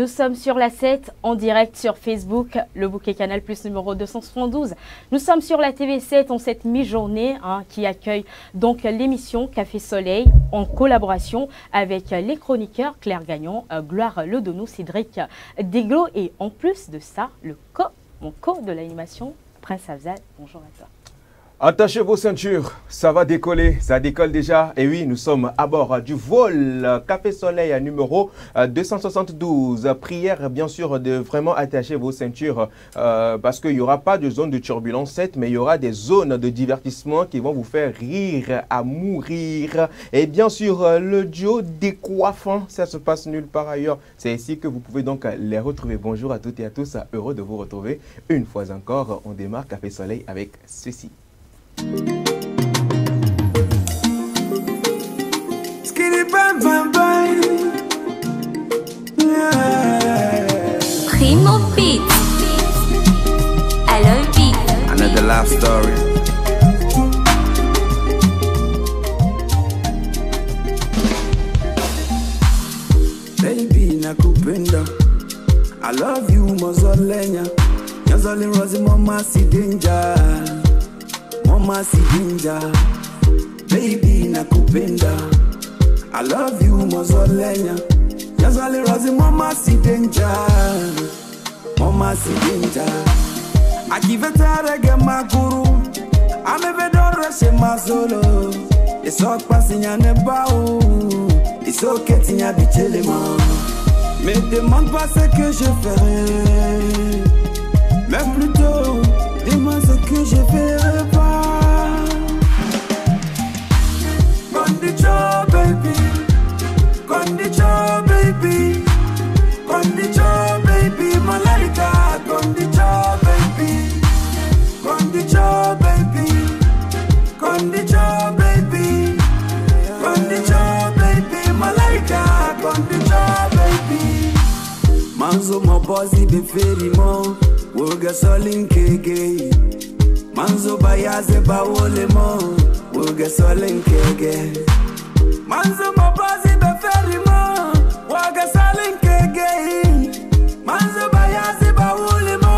Nous sommes sur la 7 en direct sur Facebook, le bouquet Canal Plus numéro 272. Nous sommes sur la TV7 en cette mi-journée qui accueille donc l'émission Café Soleil en collaboration avec les chroniqueurs Claire Gagnon, Gloire Ledonou, Cédric Deglo et en plus de ça, mon co de l'animation, Prince Afzal. Bonjour à toi. Attachez vos ceintures, ça va décoller, ça décolle déjà. Et oui, nous sommes à bord du vol Café Soleil numéro 272. Prière bien sûr de vraiment attacher vos ceintures parce qu'il n'y aura pas de zone de turbulence 7, mais il y aura des zones de divertissement qui vont vous faire rire à mourir. Et bien sûr, le duo décoiffant, ça se passe nulle part ailleurs. C'est ici que vous pouvez donc les retrouver. Bonjour à toutes et à tous, heureux de vous retrouver. Une fois encore, on démarre Café Soleil avec ceci. Primo Beat. I love beat. Another love story. Baby nakupenda, I love you mozolenya. Nyazali rozi mama si danger. Mama si danger. Baby nakupenda, I love you mozolenya. Nyazali rozi mama si danger. Mama si danger. Akiveta rege maguru, amevedore she mazolo. Isok pasinya nebao, isok ketinya bichelema. Me demande pas ce que je ferai, mais plutôt dis-moi ce que je ferai pas. Condition baby, condition baby, condition baby, malaika, condition baby, condition baby, condition baby, condition baby, malaika, condition baby. Manzo mabozi be ferimo, woga solin kege. Manzo bayaze bawole mo, woga solin kege. Manzo mabozi be ferimo, woga solin kege. Manzo bayaze bawole mo,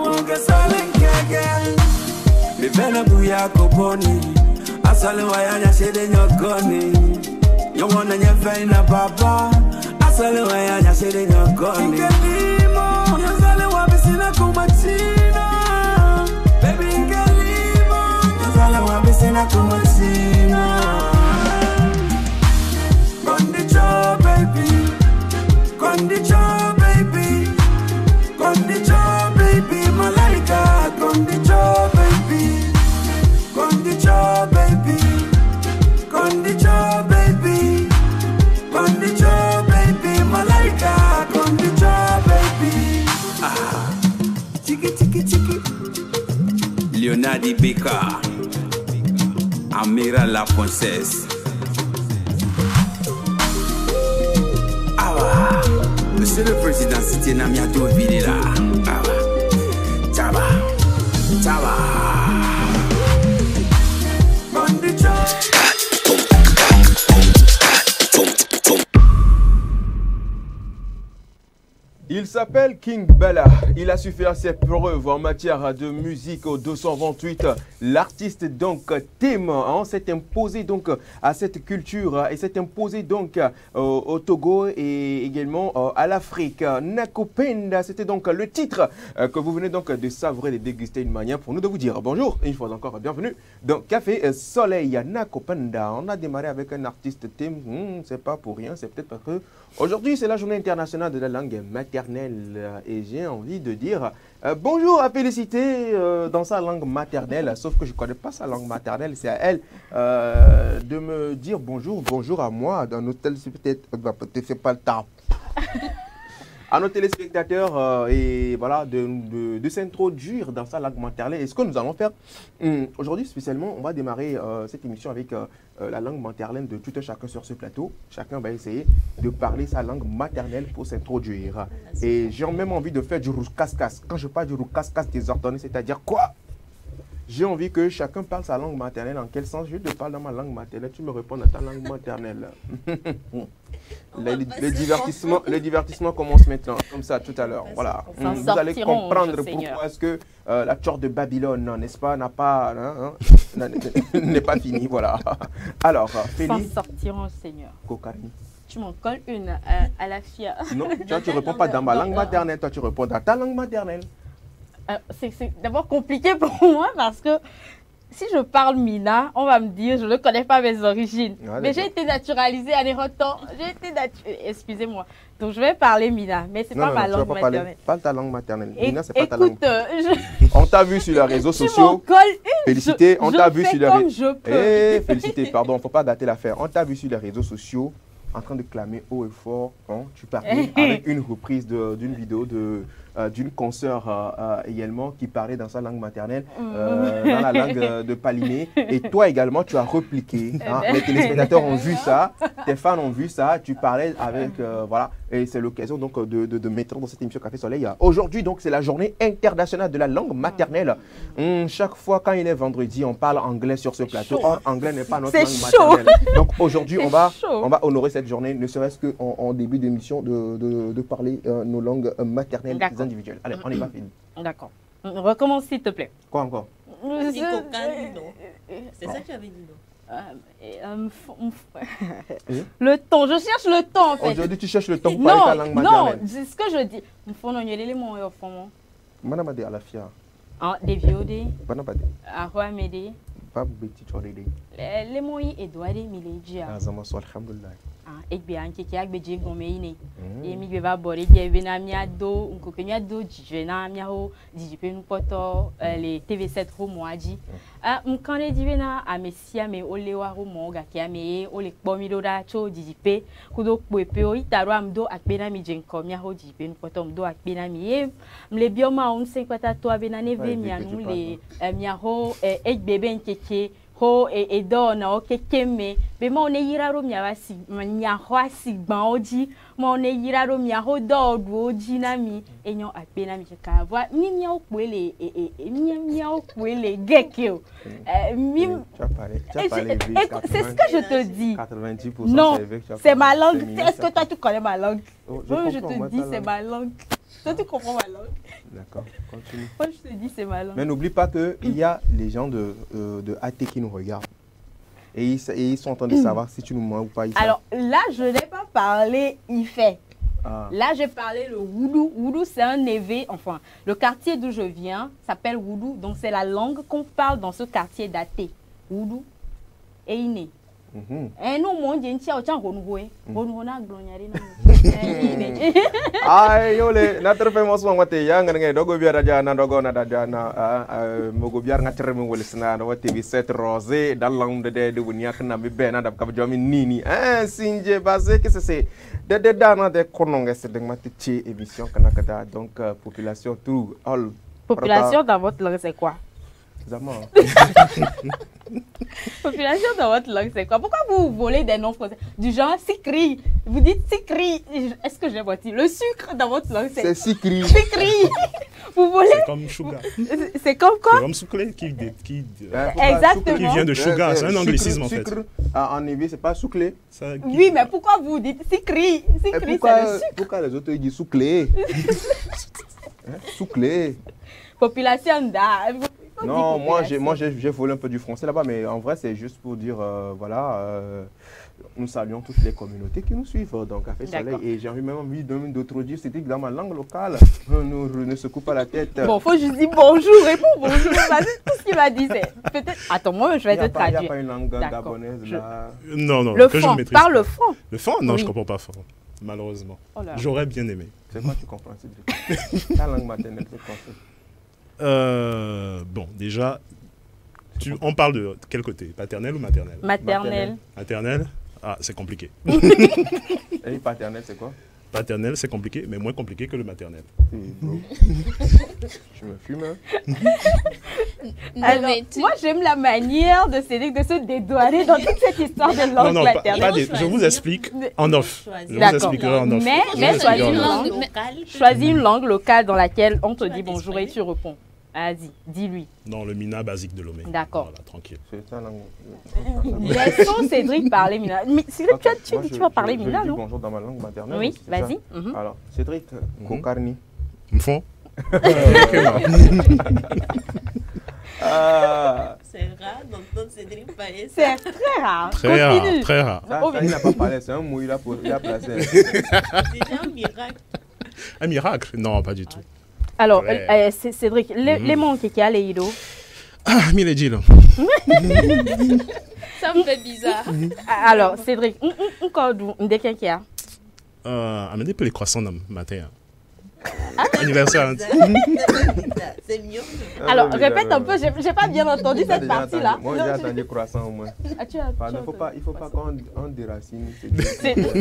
woga solin kege. Me vena buya koponi, asale wayanya shede nyokoni. Nyomona nyefeina baba. Asale wayanya shede nyokoni. Ingelimo, nyazale wabisina kumatina. Baby ingelimo, nyazale wabisina kumatina. Condition baby, condition baby, condition baby, malaika, condition baby, condition baby, condition baby, condition baby, malaika, condition baby. Ah, chiki chiki chiki. Leonardo Beka, Amira la princesse. Ah, monsieur le président, c'était Namiato Videla. Ah, Taba, Taba. Condition. Il s'appelle King Bella. Il a su faire ses preuves en matière de musique au 228. L'artiste donc Tim s'est imposé donc à cette culture et s'est imposé donc au Togo et également à l'Afrique. Nakupenda, c'était donc le titre que vous venez donc de savourer, de déguster, une manière pour nous de vous dire bonjour, une fois encore bienvenue dans Café Soleil. Nakupenda, on a démarré avec un artiste Tim, c'est pas pour rien, c'est peut-être parce que aujourd'hui c'est la journée internationale de la langue maternelle et j'ai envie de dire bonjour à Félicité dans sa langue maternelle, sauf que je ne connais pas sa langue maternelle, c'est à elle de me dire bonjour à moi, dans nos peut-être c'est pas le temps. À nos téléspectateurs et voilà de s'introduire dans sa langue maternelle. Et ce que nous allons faire aujourd'hui spécialement, on va démarrer cette émission avec la langue maternelle de tout un chacun sur ce plateau. Chacun va essayer de parler sa langue maternelle pour s'introduire. Et j'ai même envie de faire du roucas-cas. Quand je parle du roucas-cas désordonné, c'est-à-dire quoi? J'ai envie que chacun parle sa langue maternelle. En quel sens? Je te parle dans ma langue maternelle, tu me réponds dans ta langue maternelle. Le divertissement commence maintenant, comme ça, tout à l'heure. Voilà. Vous allez comprendre pourquoi est-ce que la tour de Babylone, n'est-ce pas, n'est pas finie. Voilà. Alors, Félix. S'en sortiront, Seigneur. Cocaïne. Tu m'en colles une à la FIA. Non, toi, tu ne réponds pas dans ma langue maternelle, toi, tu réponds dans ta langue maternelle. C'est d'abord compliqué pour moi parce que si je parle Mina, on va me dire je ne connais pas mes origines. Ah, mais j'ai été naturalisée à Nérotan. Excusez-moi. Donc je vais parler Mina, mais c'est pas ma langue maternelle. Parle ta langue maternelle. Mina, c'est pas ta langue. Écoute, on t'a vu sur les réseaux sociaux. Félicité, on t'a vu sur les réseaux. Félicité, pardon, faut pas gâter l'affaire. On t'a vu sur les réseaux sociaux en train de clamer haut et fort. Hein, tu parlais avec une reprise d'une vidéo d'une consoeur également qui parlait dans sa langue maternelle, dans la langue de Palimé. Et toi également, tu as repliqué. Hein, les téléspectateurs ont vu ça, tes fans ont vu ça, tu parlais avec... voilà, et c'est l'occasion donc de mettre dans cette émission Café Soleil. Aujourd'hui, donc, c'est la journée internationale de la langue maternelle. Chaque fois, quand il est vendredi, on parle anglais sur ce plateau. Or, anglais n'est pas notre langue maternelle. Donc aujourd'hui, on va honorer cette journée, ne serait-ce qu'en début d'émission, de parler nos langues maternelles individuelles. Allez, on y va, Philippe. D'accord. Recommence, s'il te plaît. Quoi encore? C'est ça que tu avais dit, non? Le ton, je cherche le ton en fait. Aujourd'hui, tu cherches le ton pour parler ta langue maternelle. Non, c'est ce que je dis. Madame Adé à la FIA. Des viodés. Madame Adé. Arwa Médé. Pas Betty Chorede. Les mots Edouard Milédia. Azama soit alhamdulillah. Et bien, qui a bédé goméine. Et mi va border bien venamia do, un coquenia do, jivenamia ho, dijipe nous poto, les TV7 romoadi. Quand les divena a messia me olewa romoga qui a me ole pomidora cho dijipe, kudo puepeo itaro amdo akbena mi jenkomia ho dijipe nous poto amdo akbena mi. Mle bioma on 50 to abenane ve mianou les miaho et bébé nkeke. Ho et donne ok keme be mo ne yiraro miawasi nyaho asigban oji mo ne yiraro miaho do oji na mi enyo akpe na mi ka voix mi miao kwele miao kwele gekeo mi c'est ce que je te dis 90% non c'est ma langue. Est-ce que toi tu connais ma langue? Je te dis c'est ma langue. Toi, tu comprends ma langue? D'accord, continue. Moi, je te dis, c'est ma langue. Mais n'oublie pas qu'il y a les gens de AT qui nous regardent. Et ils sont en train de savoir si tu nous mens ou pas. Alors là, je n'ai pas parlé Ifé. Là, j'ai parlé le Woudou. Woudou, c'est un évé. Enfin, le quartier d'où je viens s'appelle Woudou. Donc, c'est la langue qu'on parle dans ce quartier d'AT. Woudou et Iné. Et nous, mon Dieu, tu as autant renoué. Renoué, ay yole notre famous one wate yang ngay dogo biara jana dogo na dajana mogo biar ngatere mo wolisna do wate bi set rosé dalang de woniak na bi bena dab ka jomi nini sinje basé que c'est de dana de kononge c'est de matichi émission kanakata donc population tout all population dans votre langue c'est quoi? Population dans votre langue, c'est quoi? Pourquoi vous volez des noms français? Du genre Sikri. Vous dites Sikri. Est-ce que j'ai voté? Le sucre dans votre langue, c'est Sikri. Sikri. Vous volez? C'est comme sugar. C'est comme quoi? C'est comme souclé exactement. Qui vient de sugar. C'est un anglicisme en fait. En évi, c'est pas souclé. Oui, mais pourquoi vous dites Sikri? Sikri, c'est le sucre. Pourquoi les autres disent souclé? Souclé. Population d'A. Non, moi j'ai volé un peu du français là-bas, mais en vrai c'est juste pour dire, voilà, nous saluons toutes les communautés qui nous suivent dans Café Soleil. Et j'ai même envie d'autres dire, c'était dans ma langue locale, ne se coupe pas la tête. Bon, faut juste dire bonjour, réponds bonjour, vas-y, tout ce qu'il m'a dit c'est peut-être... Attends, moi je vais te traduire. Il n'y a pas une langue gabonaise là? Non, le que franc, je maîtrise. Parle le franc. Le franc? Non, oui. Je ne comprends pas franc, malheureusement. Oh j'aurais bien aimé. C'est quoi tu comprends? Ta langue maternelle, c'est quoi? Bon, déjà, on parle de quel côté? Paternel ou maternel? Maternel. Maternel? Ah, c'est compliqué. Et paternel, c'est quoi? Paternel, c'est compliqué, mais moins compliqué que le maternel. Je me fume, hein? Alors, moi, j'aime la manière de Cédric de se dédouaner dans toute cette histoire de langue maternelle. Je vous explique en off. Je vous expliquerai en off. Mais choisis une langue locale dans laquelle on te dit bonjour et tu réponds. Vas-y, dis-lui. Non, le Mina basique de Lomé. D'accord. Voilà, tranquille. C'est ça, là. Laissons Cédric parler Mina. Mais Cédric, tu vas parler Mina, je non? dis bonjour dans ma langue maternelle. Oui, c'est ça. vas-y. Mhm. Alors, Cédric, Kokarni. Mfon. C'est rare d'entendre Cédric parler ça. C'est très rare. Très rare, Continue. très rare. Ça, il n'a pas parlé, c'est un mot, il a placé. C'est déjà un miracle. Un miracle? Non, pas du tout. Alors, Ouais. Cédric, les mots qui a les ido. Ah, Miledjil. Ça me fait bizarre. Alors, Cédric, encore de quelqu'un qui a. Amenez peu les croissants dans le matin. Anniversaire. C'est mieux. Alors, répète un peu, j'ai pas bien entendu cette partie-là. Moi, j'ai entendu croissant au moins. Ah, il Il ne faut pas qu'on déracine.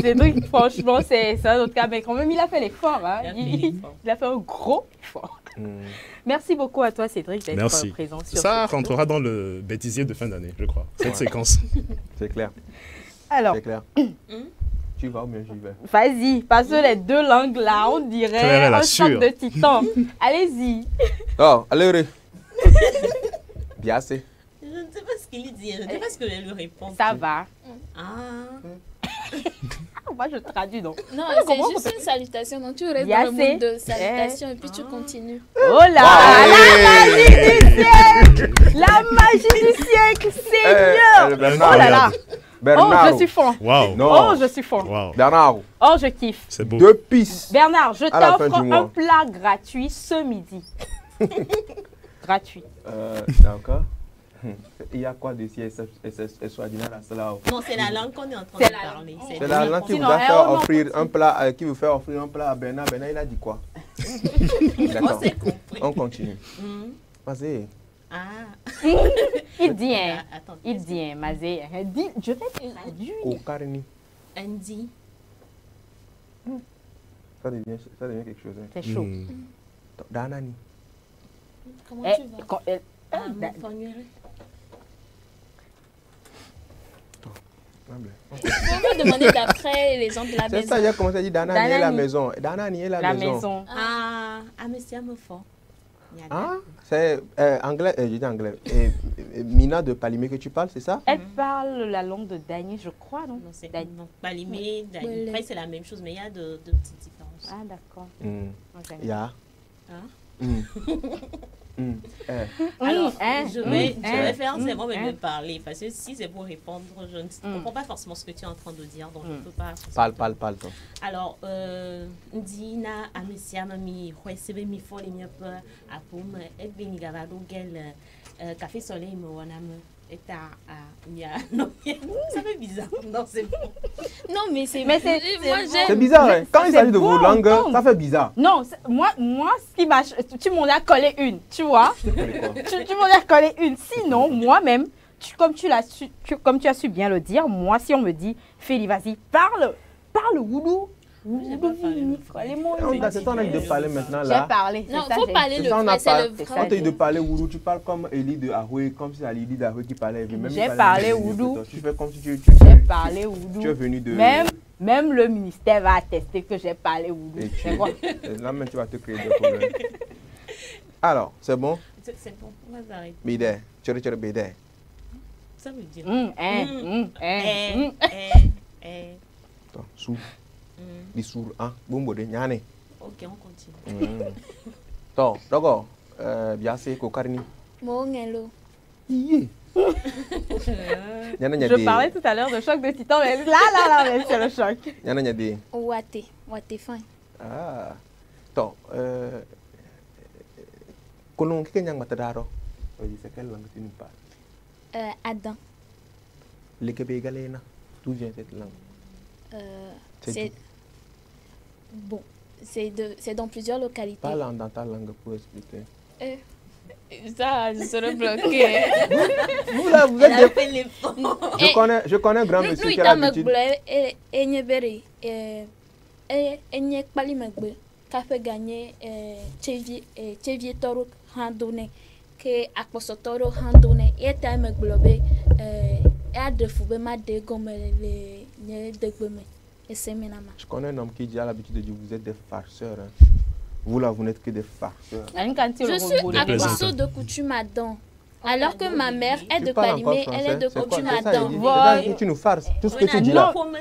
Cédric, franchement, c'est un autre cas, mais quand même, il a fait l'effort. Hein. Il a fait un gros effort. Merci beaucoup à toi, Cédric, d'être présent sur Ça rentrera dans le bêtisier de fin d'année, je crois, cette séquence. C'est clair. Alors, c'est clair. Tu vas ou bien j'y vais? Vas-y, passe les deux langues là, on dirait Claire, un choc de titan. Allez-y. Oh, allez, bien assez. Je ne sais pas ce qu'il dit, je ne sais pas ce que je lui réponds. Ça va. Moi, je traduis donc. Non, c'est juste une salutation. Donc, tu restes dans le mode de salutation et puis tu continues. Oh là, la magie du siècle! La magie du siècle, Seigneur! Oh là là! Bernard. Oh, je suis fond. Wow. Oh, je suis fond. Wow. Bernard. Oh, je kiffe. C'est beau. 2 pistes. Bernard, je À la fin t'offre du mois. un plat gratuit ce midi. Gratuit. D'accord. Il y a quoi dessus? Non, c'est la langue qu'on est en train de parler. C'est la langue qui vous Sinon, a fait on offrir un plat, qui vous fait offrir un plat à Bernard. Bernard, il a dit quoi? D'accord. On s'est compris. On continue. Vas-y. Il dit, hein. Attends, Il dit, hein, Mazé. Dis, je vais te traduire. Kokarni. Andy. Ça devient quelque chose. Hein. C'est chaud. Danani. Comment Eh, tu vas? da- On va demander d'après les gens de la C'est maison. ça, j'ai commencé à dire Danani est la Danani. maison. Danani est la La maison. maison. Monsieur Amefort. Ah, c'est anglais, je dis anglais. Mina de Palimé que tu parles, c'est ça? Elle parle la langue de Dany, je crois, non? Non, c'est Dany. Palimé, Ouais. après c'est la même chose, mais il y a de petites différences. Ah, d'accord. Ok. Ya. Alors, hein, je vais faire hein, seulement hein. me parler, parce que si c'est pour répondre, je ne comprends pas forcément ce que tu es en train de dire, donc je ne peux pas... Parle, toi. Alors, Ndina, Amesia, Mami, Huesebe, Mi Foli, Mi Peu, Apum, Edbini Gavado, Gel, Café Soleil, Moanam, Eta, non, ça fait bizarre. Non, c'est bon. Non, mais c'est. Mais c'est- moi, C'est j'aime. bizarre, hein. Quand il c'est s'agit de beau vos langues, entendre. ça fait bizarre. Non, moi, ce qui m'a... Tu m'en as collé une, tu vois? tu m'en as collé une. Sinon, moi-même, comme tu as su bien le dire, moi, si on me dit, Feli, vas-y, parle Woulou. J'ai pas parlé le vrai. C'est ton de parler maintenant J'ai là. parlé. Non, c'est ça, faut j'ai- parler C'est le ça, on vrai, a c'est parlé. le C'est ça, Quand vrai. tu dis de parler Woulou, tu parles comme Elie de Ahoué, comme si c'est Elie d'Ahoué qui parlait. J'ai parlé Woulou. Tu fais comme si tu J'ai parlé Woulou. es venu de... Même le ministère va attester que j'ai parlé Woulou. Et C'est quoi? Là même tu vas te créer des problèmes. Alors, c'est bon? C'est bon, on va arrêter. Bidé, tu Bidé. Ça veut dire... Attends, sous. Di sour, hein? Bombo de nyane. Ok, on continue. Attends, d'accord. Bien c'est Kokarni. Mongelo. Yé. Je parlais tout à l'heure de choc de titan, mais là, mais c'est le choc. Yana nyade. Wate fin. Ah. Attends, Konon kike nyang matadaro. C'est quelle langue tu nous parles? Adam. Lekebe galena. D'où vient cette langue? C'est. Bon, c'est dans plusieurs localités. Parle dans ta langue pour expliquer. Ça, je serais bloquée. Vous là, vous Elle a êtes des... fait l'effort. Je connais un grand monsieur qui a l'habitude. Enye kpali megbe kafe gagné chevier toro handone ke akposotoro handone eta meglobe a de fube ma de gomme le nye de gomme et c'est menama. Je connais un homme qui dit à l'habitude de dire vous êtes des farceurs. Hein. Vous là, vous n'êtes que des farceurs. Je suis accouchée de coutume à Don. Alors que ma mère est de Palimé, elle est de coutume à Don. Tu nous farces. Tout ce que tu dis là. Bon,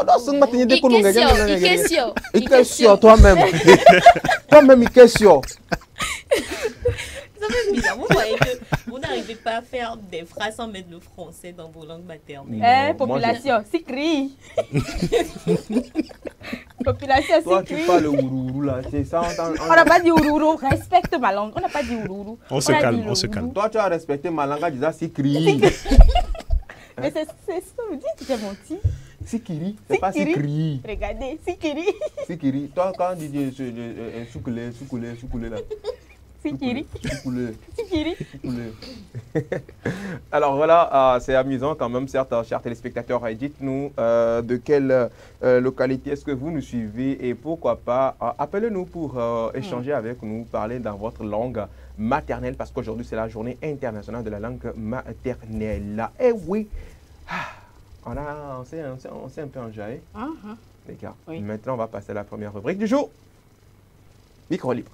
dans ce matin, il y a toi-même. Toi-même, il question. Ça fait bizarre. Vous voyez que vous n'arrivez pas à faire des phrases sans mettre le français dans vos langues maternelles. Population, c'est cri. Population, toi, c'est tu cri. parles ourourou là. C'est ça. On n'a pas dit ourourou. Respecte ma langue. On n'a pas dit ourourou. On se calme, on se calme. Toi, tu as respecté ma langue en disant Sikri. Mais c'est ce que vous dites, tu t'es menti. Sikiri, c'est pas Sikri. Regardez, Sikiri. Sikiri. Toi, quand tu dis soukoulé là. Sikiri. Sikiri. Alors voilà, c'est amusant quand même, certes, chers téléspectateurs. Dites-nous de quelle localité est-ce que vous nous suivez et pourquoi pas, appelez-nous pour échanger avec nous, parler dans votre langue maternelle parce qu'aujourd'hui c'est la journée internationale de la langue maternelle. Et oui, on s'est un peu enjaillé, les gars. Oui. Maintenant, on va passer à la première rubrique du jour. Micro libre.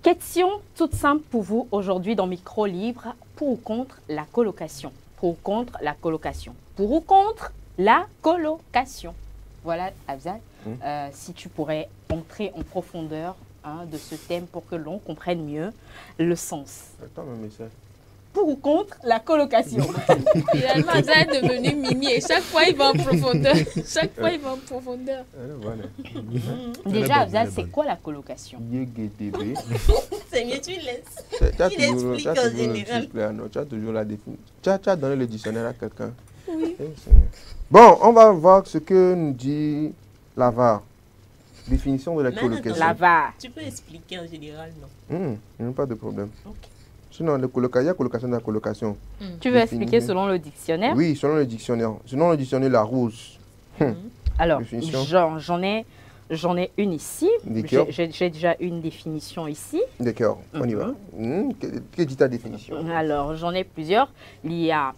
Question toute simple pour vous aujourd'hui dans Micro Libre. Pour ou contre la colocation? Pour ou contre la colocation? Pour ou contre la colocation? Voilà, Afzal, si tu pourrais entrer en profondeur de ce thème pour que l'on comprenne mieux le sens. Attends, mais ça. Pour ou contre la colocation? Finalement, ça est devenu mini et chaque fois il va en profondeur. Déjà, Afzal, c'est quoi la colocation? C'est mieux, tu laisses. Il explique en général. Tu as toujours la définition. Tu as donné le dictionnaire à quelqu'un? Oui. Bon, on va voir ce que nous dit l'AVAR. Définition de la colocation. L'AVAR. Tu peux expliquer en général, non? Il n'y a pas de problème. Okay. Sinon, il y a colocation de la colocation. Tu veux expliquer selon le dictionnaire? Oui, selon le dictionnaire. Selon le dictionnaire Larousse. Alors, j'en ai une ici. J'ai déjà une définition ici. D'accord, on y va. Que dit ta définition? Alors, j'en ai plusieurs. Il y a...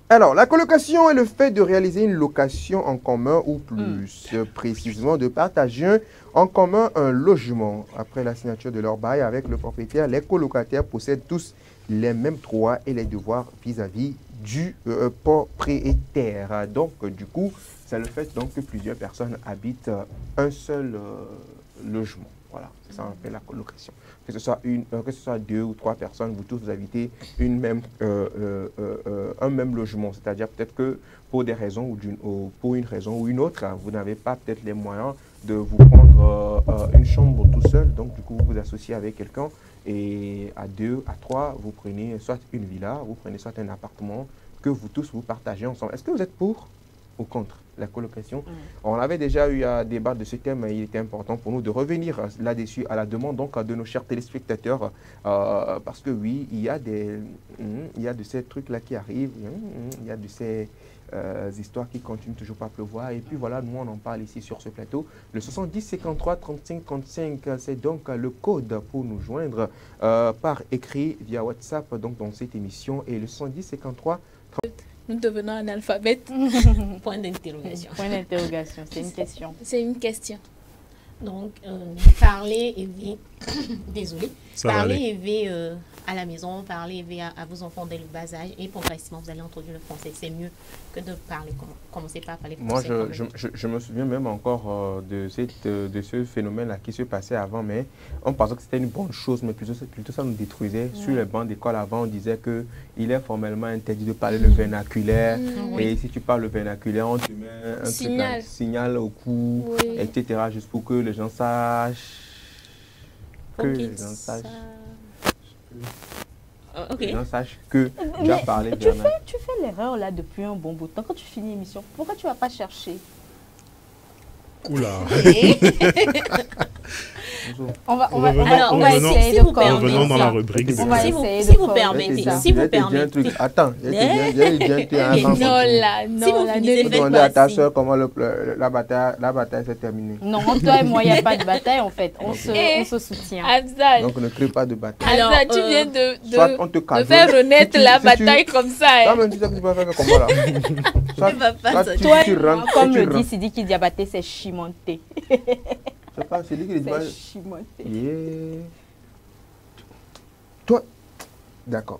Alors, la colocation est le fait de réaliser une location en commun ou plus précisément de partager en commun un logement. Après la signature de leur bail avec le propriétaire, les colocataires possèdent tous les mêmes droits et les devoirs vis-à-vis du propriétaire. Donc, du coup, c'est le fait donc, que plusieurs personnes habitent un seul logement. Voilà, c'est ça qu'on appelle la colocation. Que ce soit deux ou trois personnes, vous tous vous habitez un même logement. C'est-à-dire peut-être que pour des raisons ou pour une raison ou une autre, vous n'avez pas peut-être les moyens de vous prendre une chambre tout seul. Donc du coup, vous vous associez avec quelqu'un et à deux, à trois, vous prenez soit une villa, vous prenez soit un appartement que vous tous vous partagez ensemble. Est-ce que vous êtes pour ou contre la colocation? On avait déjà eu à débattre de ce thème, il était important pour nous de revenir là-dessus à la demande donc de nos chers téléspectateurs parce que oui, il y a de ces trucs-là qui arrivent, il y a de ces histoires qui continuent toujours pas à pleuvoir et puis voilà, nous on en parle ici sur ce plateau. Le 70 53 35 35, c'est donc le code pour nous joindre par écrit via WhatsApp donc dans cette émission et le 70 53 Nous devenons analphabètes. Point d'interrogation. Point d'interrogation, c'est une question. C'est une question. Donc, parler élever, désolé, parler élever à la maison, parler élever à vos enfants dès le bas âge et progressivement vous allez introduire le français. C'est mieux que de parler, commencer par parler français. Moi, je me souviens même encore de ce phénomène-là qui se passait avant, mais on pensait que c'était une bonne chose, mais plutôt ça nous détruisait. Sur les bancs d'école avant, on disait qu'il est formellement interdit de parler le vernaculaire. Et si tu parles le vernaculaire, on te met un signal au cou, etc. juste pour que les gens sachent. Les gens sachent que tu as parlé tu fais l'erreur là depuis un bon bout de temps. Quand tu finis l'émission, pourquoi tu ne vas pas chercher? Oula. On va Alors, revenons- essayer si de vous corriger Revenons dans ça. la rubrique. On va Si vous, essayer si de vous corriger permettez, ça. si vous J'ai dit un permettez. truc. Attends, j'ai dit un Non, enfant. là, Si non, vous là, finissez, ne faites Demandez à ta voici. soeur comment la bataille s'est terminée. Non, entre toi et moi, il n'y a pas de bataille en fait. On Eh. se soutient. Abzal, Donc ne crée pas de bataille. Alors, Abzal, tu viens Soit on te de casse. faire renaître la Si tu- bataille comme ça. hein. Toi-même, tu sais que tu peux faire comment là. Soit, va pas soit se- tu, Toi, tu rentres, comme tu le rentres. dit Sidiki Diabaté, c'est chimonté. C'est pas celui qui dit C'est chimonté. Yeah. Toi, d'accord.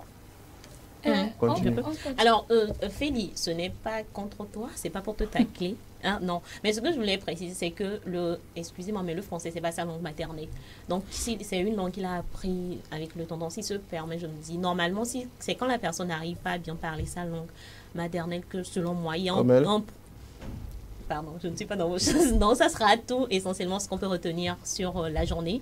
Continue. Alors, Feli, ce n'est pas contre toi, c'est pas pour te tacler. Hein, non, mais ce que je voulais préciser, c'est que excusez-moi, mais le français, c'est pas sa langue maternelle. Donc, si c'est une langue qu'il a appris avec le temps, donc s'il se permet, je me dis, normalement, si c'est quand la personne n'arrive pas à bien parler sa langue maternelle que, selon moi, il y a Comme elle. Pardon, je ne suis pas dans vos choses. Non, ça sera tout essentiellement ce qu'on peut retenir sur la journée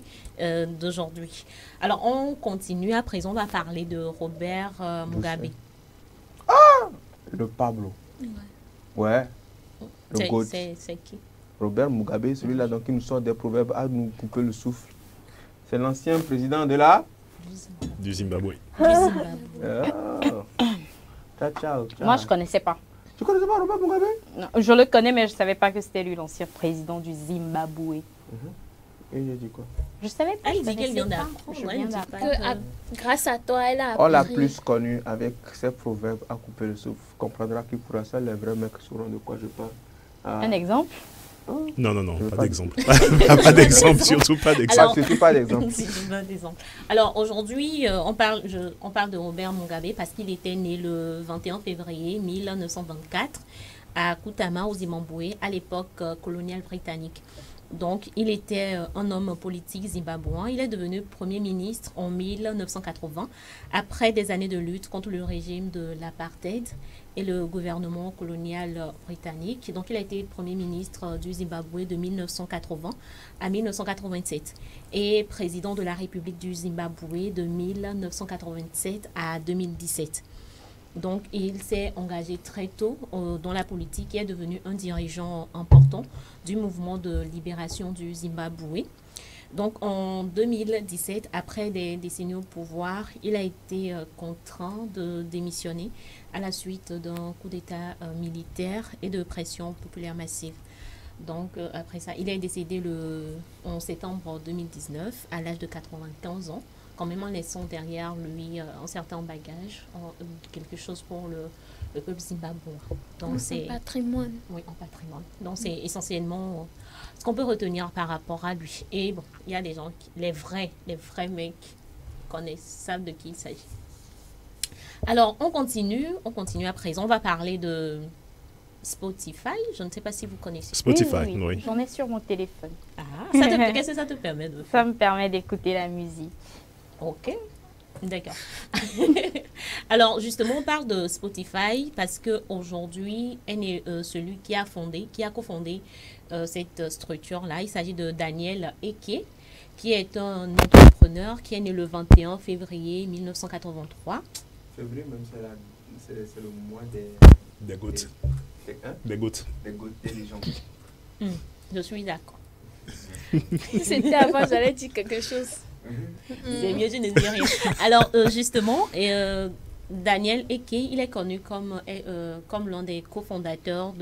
d'aujourd'hui. Alors, on continue. À présent, on va parler de Robert Mugabe. Le Pablo. Ouais. Le GOAT. C'est qui? Robert Mugabe, celui-là donc qui nous sort des proverbes à nous couper le souffle. C'est l'ancien président de la. Du Zimbabwe. Du Zimbabwe. Ciao, ciao, ciao. Moi, je ne connaissais pas. Tu connaissais pas Robert Mugabe? Non, je le connais, mais je ne savais pas que c'était lui, l'ancien président du Zimbabwe. Et j'ai dit quoi? Je savais pas. Ah, il je dit qu'elle connaissais vient pas. d'apprendre. Je Elle viens dit d'apprendre. pas Que, grâce à toi, elle a appris. On l'a plus connu avec ses proverbes à couper le souffle. Comprendra qui pourra ça, les vrais mecs sauront de quoi je parle. Ah. Un exemple? Non, non, non, Je veux pas pas d'exemple. Pas d'exemple, surtout pas d'exemple. Alors- Surtout pas d'exemple. Si, je donne des exemples. Alors aujourd'hui, on parle de Robert Mugabe parce qu'il était né le 21 février 1924 à Kutama, au Zimbabwe, à l'époque coloniale britannique. Donc, il était un homme politique zimbabwéen. Il est devenu Premier ministre en 1980, après des années de lutte contre le régime de l'apartheid et le gouvernement colonial britannique. Donc, il a été Premier ministre du Zimbabwe de 1980 à 1987 et président de la République du Zimbabwe de 1987 à 2017. Donc, il s'est engagé très tôt dans la politique et est devenu un dirigeant important du mouvement de libération du Zimbabwe. Donc, en 2017, après des décennies au pouvoir, il a été contraint de démissionner à la suite d'un coup d'État militaire et de pression populaire massive. Donc, après ça, il est décédé en septembre 2019 à l'âge de 95 ans, quand même en laissant derrière lui un certain bagage, quelque chose pour le peuple zimbabwéen. Donc, c'est Patrimoine. oui, en patrimoine. Donc, c'est essentiellement ce qu'on peut retenir par rapport à lui. Et bon, il y a des gens, les vrais mecs connaissent, savent de qui il s'agit. Alors, on continue à présent. On va parler de Spotify. Je ne sais pas si vous connaissez. Spotify, oui. J'en ai sur mon téléphone. Ah, qu'est-ce que ça te permet de faire? Ça me permet d'écouter la musique. Ok, d'accord. Alors justement, on parle de Spotify parce que aujourd'hui, celui qui a cofondé cette structure-là, il s'agit de Daniel Eke, qui est un entrepreneur qui est né le 21 février 1983. Février, même, c'est le mois des gouttes. hein? Des gouttes. Des gouttes des légendes. Je suis d'accord. C'était avant, j'allais dire quelque chose. C'est mieux, je ne dis rien. Alors, justement, Daniel Eke, il est connu comme l'un des cofondateurs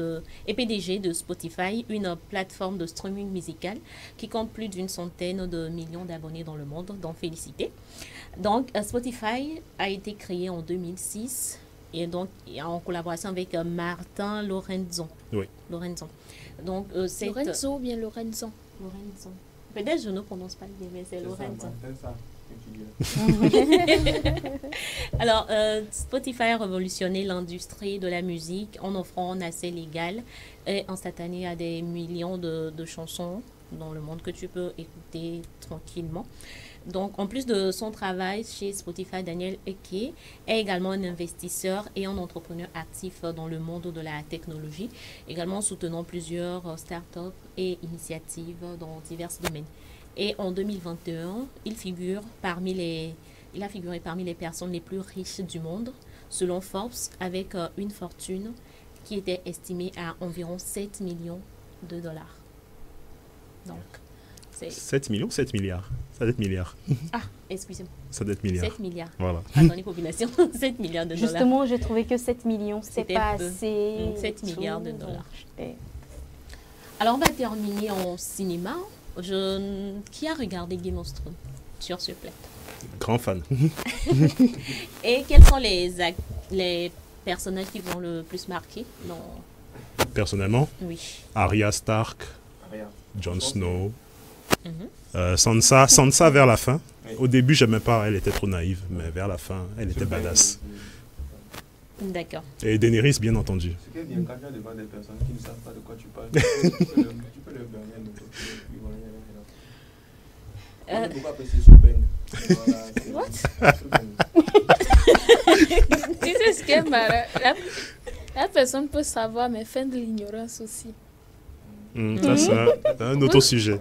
et PDG de Spotify, une plateforme de streaming musical qui compte plus d'une centaine de millions d'abonnés dans le monde, dont félicité. Donc, Spotify a été créé en 2006 et donc en collaboration avec Martin Lorenzon. Oui. Lorenzon. Donc, Lorenzo ou bien Lorenzon? Lorenzon. Peut-être je ne prononce pas bien, mais c'est Lorenzon. C'est ça que tu dis. Alors, Spotify a révolutionné l'industrie de la musique en offrant un accès légal et instantané à des millions de chansons dans le monde que tu peux écouter tranquillement. Donc, en plus de son travail chez Spotify, Daniel Eke est également un investisseur et un entrepreneur actif dans le monde de la technologie, également soutenant plusieurs startups et initiatives dans divers domaines. Et en 2021, il a figuré parmi les personnes les plus riches du monde, selon Forbes, avec une fortune qui était estimée à environ 7 millions de dollars. Donc, C'est... 7 millions, 7 milliards. Ça doit être milliards. Ah, excusez-moi. Ça doit être milliards. 7 milliards. Voilà. Attendez, population, 7 milliards de dollars. Justement, j'ai trouvé que 7 millions, c'était pas peu. assez. 7 milliards de tout, dollars. donc j'étais- Alors, on va terminer en cinéma. Qui a regardé Game of Thrones sur ce plateau? Grand fan. Et quels sont les personnages qui vous ont le plus marqué? Non. Personnellement, Oui. Arya Stark, Rien. Jon Snow, Mhm. Sansa vers la fin. Oui. Au début, j'aimais pas, elle était trop naïve, mais vers la fin, elle était badass. D'accord. Et Daenerys, bien entendu. Ce qui est bien, quand tu as devant des personnes qui ne savent pas de quoi tu parles, tu peux leur berner un autre. Puis voilà, Euh, pourquoi apprécier Soubeng? Voilà, c'est- What? Soubeng. Tu sais ce qui est marrant? La personne peut savoir, mais fin de l'ignorance aussi. Ça, c'est un autre sujet.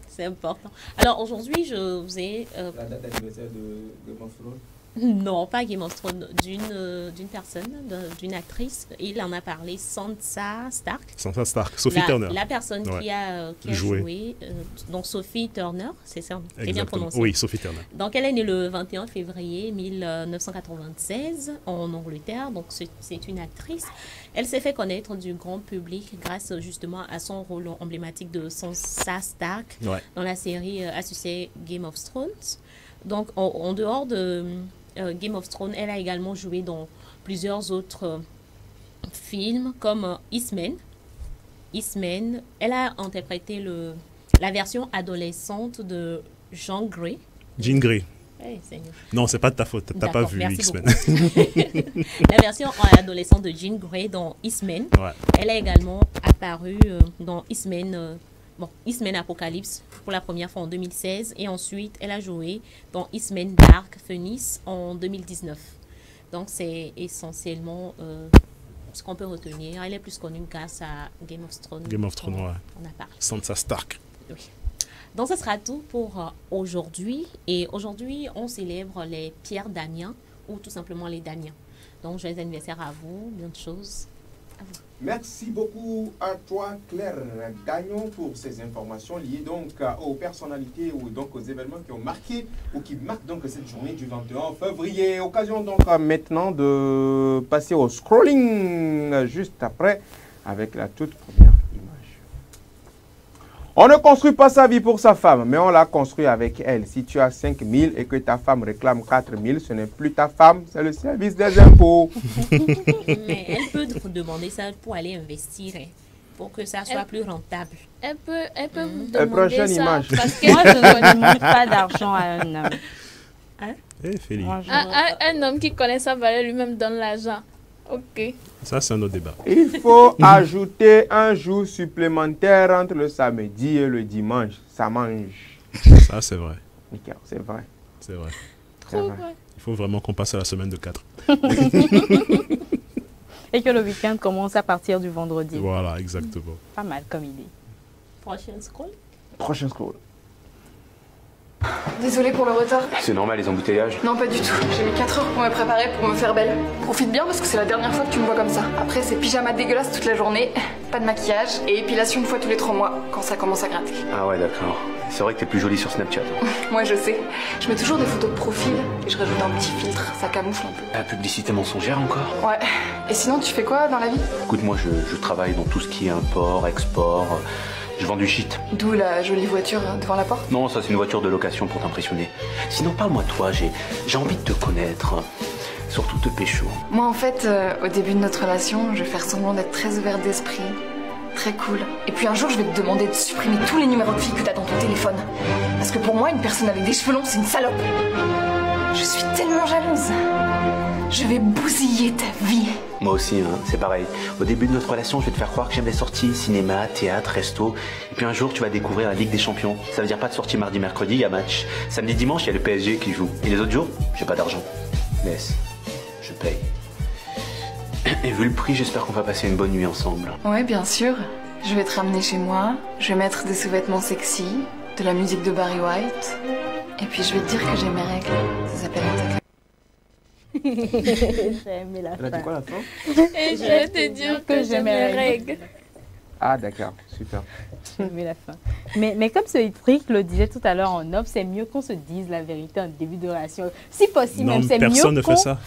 C'est important. Alors, aujourd'hui, je vous ai... La date d'anniversaire de Game of Thrones. non, pas Game of Thrones, d'une personne, d'une actrice. Il en a parlé, Sansa Stark. Sansa Stark, Sophie Turner. La personne Ouais. qui a Joué. joué, donc Sophie Turner, c'est ça, c'est bien Exactement. prononcé. Oui, Sophie Turner. Donc, elle est née le 21 février 1996 en Angleterre. Donc, c'est une actrice. Elle s'est fait connaître du grand public grâce justement à son rôle emblématique de Sansa Stark Ouais. dans la série associée Game of Thrones. Donc, en dehors de Game of Thrones, elle a également joué dans plusieurs autres films comme Eastman. Eastman, elle a interprété la version adolescente de Jean Grey. Jean Grey. Hey, Seigneur. Non, c'est pas de ta faute. T'as pas D'accord, vu merci X-Men. La version adolescente de Jean Grey dans Eastman. Ouais. Elle est également apparue dans Eastman, Eastman Apocalypse pour la première fois en 2016 et ensuite elle a joué dans Eastman Dark Phoenix en 2019. Donc c'est essentiellement ce qu'on peut retenir. Elle est plus connue grâce à Game of Thrones. Game of Thrones, ouais. On a parlé. Sansa Stark. Oui. Donc, ce sera tout pour aujourd'hui. Et aujourd'hui, on célèbre les Pierre Damien ou tout simplement les Damiens. Donc, joyeux anniversaire à vous. Bien de choses. À vous. Merci beaucoup à toi, Claire Gagnon, pour ces informations liées donc aux personnalités ou donc aux événements qui ont marqué ou qui marquent donc cette journée du 21 février. Occasion donc maintenant de passer au scrolling juste après avec la toute première image. On ne construit pas sa vie pour sa femme, mais on la construit avec elle. Si tu as 5 000 et que ta femme réclame 4 000, ce n'est plus ta femme, c'est le service des impôts. Mais elle peut vous demander ça pour aller investir, hein, pour que ça soit plus rentable. Elle peut vous La demander prochaine ça image. parce que Moi, je ne demande pas d'argent à un homme. Eh, Félix. Moi, je- un homme qui connaît sa valeur lui-même donne l'argent. Ok. Ça, c'est un autre débat. Il faut ajouter un jour supplémentaire entre le samedi et le dimanche. Ça mange. Ça, c'est vrai. Nickel, c'est vrai. C'est vrai. C'est Trop vrai. vrai. Il faut vraiment qu'on passe à la semaine de 4. Et que le week-end commence à partir du vendredi. Voilà, exactement. Pas mal comme idée. Prochaine scroll. Prochain scroll. Désolée pour le retard. C'est normal les embouteillages. Non, pas du tout. J'ai mis 4 heures pour me préparer, pour me faire belle. Profite bien parce que c'est la dernière fois que tu me vois comme ça. Après, c'est pyjama dégueulasse toute la journée, pas de maquillage et épilation une fois tous les 3 mois quand ça commence à gratter. Ah ouais, d'accord. C'est vrai que t'es plus jolie sur Snapchat. Moi, je sais. Je mets toujours des photos de profil et je rajoute un petit filtre, ça camoufle un peu. La publicité mensongère encore? Ouais. Et sinon, tu fais quoi dans la vie? Écoute, moi je travaille dans tout ce qui est import, export. Je vends du shit. D'où la jolie voiture devant la porte? Non, ça c'est une voiture de location pour t'impressionner. Sinon, parle-moi de toi, j'ai envie de te connaître. Surtout te pécho. Moi, en fait, au début de notre relation, je vais faire semblant d'être très ouverte d'esprit, très cool. Et puis un jour, je vais te demander de supprimer tous les numéros de filles que t'as dans ton téléphone. Parce que pour moi, une personne avec des cheveux longs, c'est une salope. Je suis tellement jalouse. Je vais bousiller ta vie. Moi aussi, hein, c'est pareil. Au début de notre relation, je vais te faire croire que j'aime les sorties, cinéma, théâtre, resto. Et puis un jour, tu vas découvrir la Ligue des Champions. Ça veut dire pas de sortie mardi, mercredi, il y a match. Samedi, dimanche, il y a le PSG qui joue. Et les autres jours, j'ai pas d'argent. Laisse, je paye. Et vu le prix, j'espère qu'on va passer une bonne nuit ensemble. Ouais, bien sûr. Je vais te ramener chez moi. Je vais mettre des sous-vêtements sexy, de la musique de Barry White. Et puis je vais te dire que j'ai mes règles. Ça s'appelle un J'ai aimé la Elle a dit fin. quoi la fin? Et je vais te dire que j'ai mes règles. Ah, d'accord, super. J'ai aimé la fin. Mais comme Cédric le disait tout à l'heure en off, c'est mieux qu'on se dise la vérité en début de relation. Si possible, Non, même c'est mieux personne ne fait ça.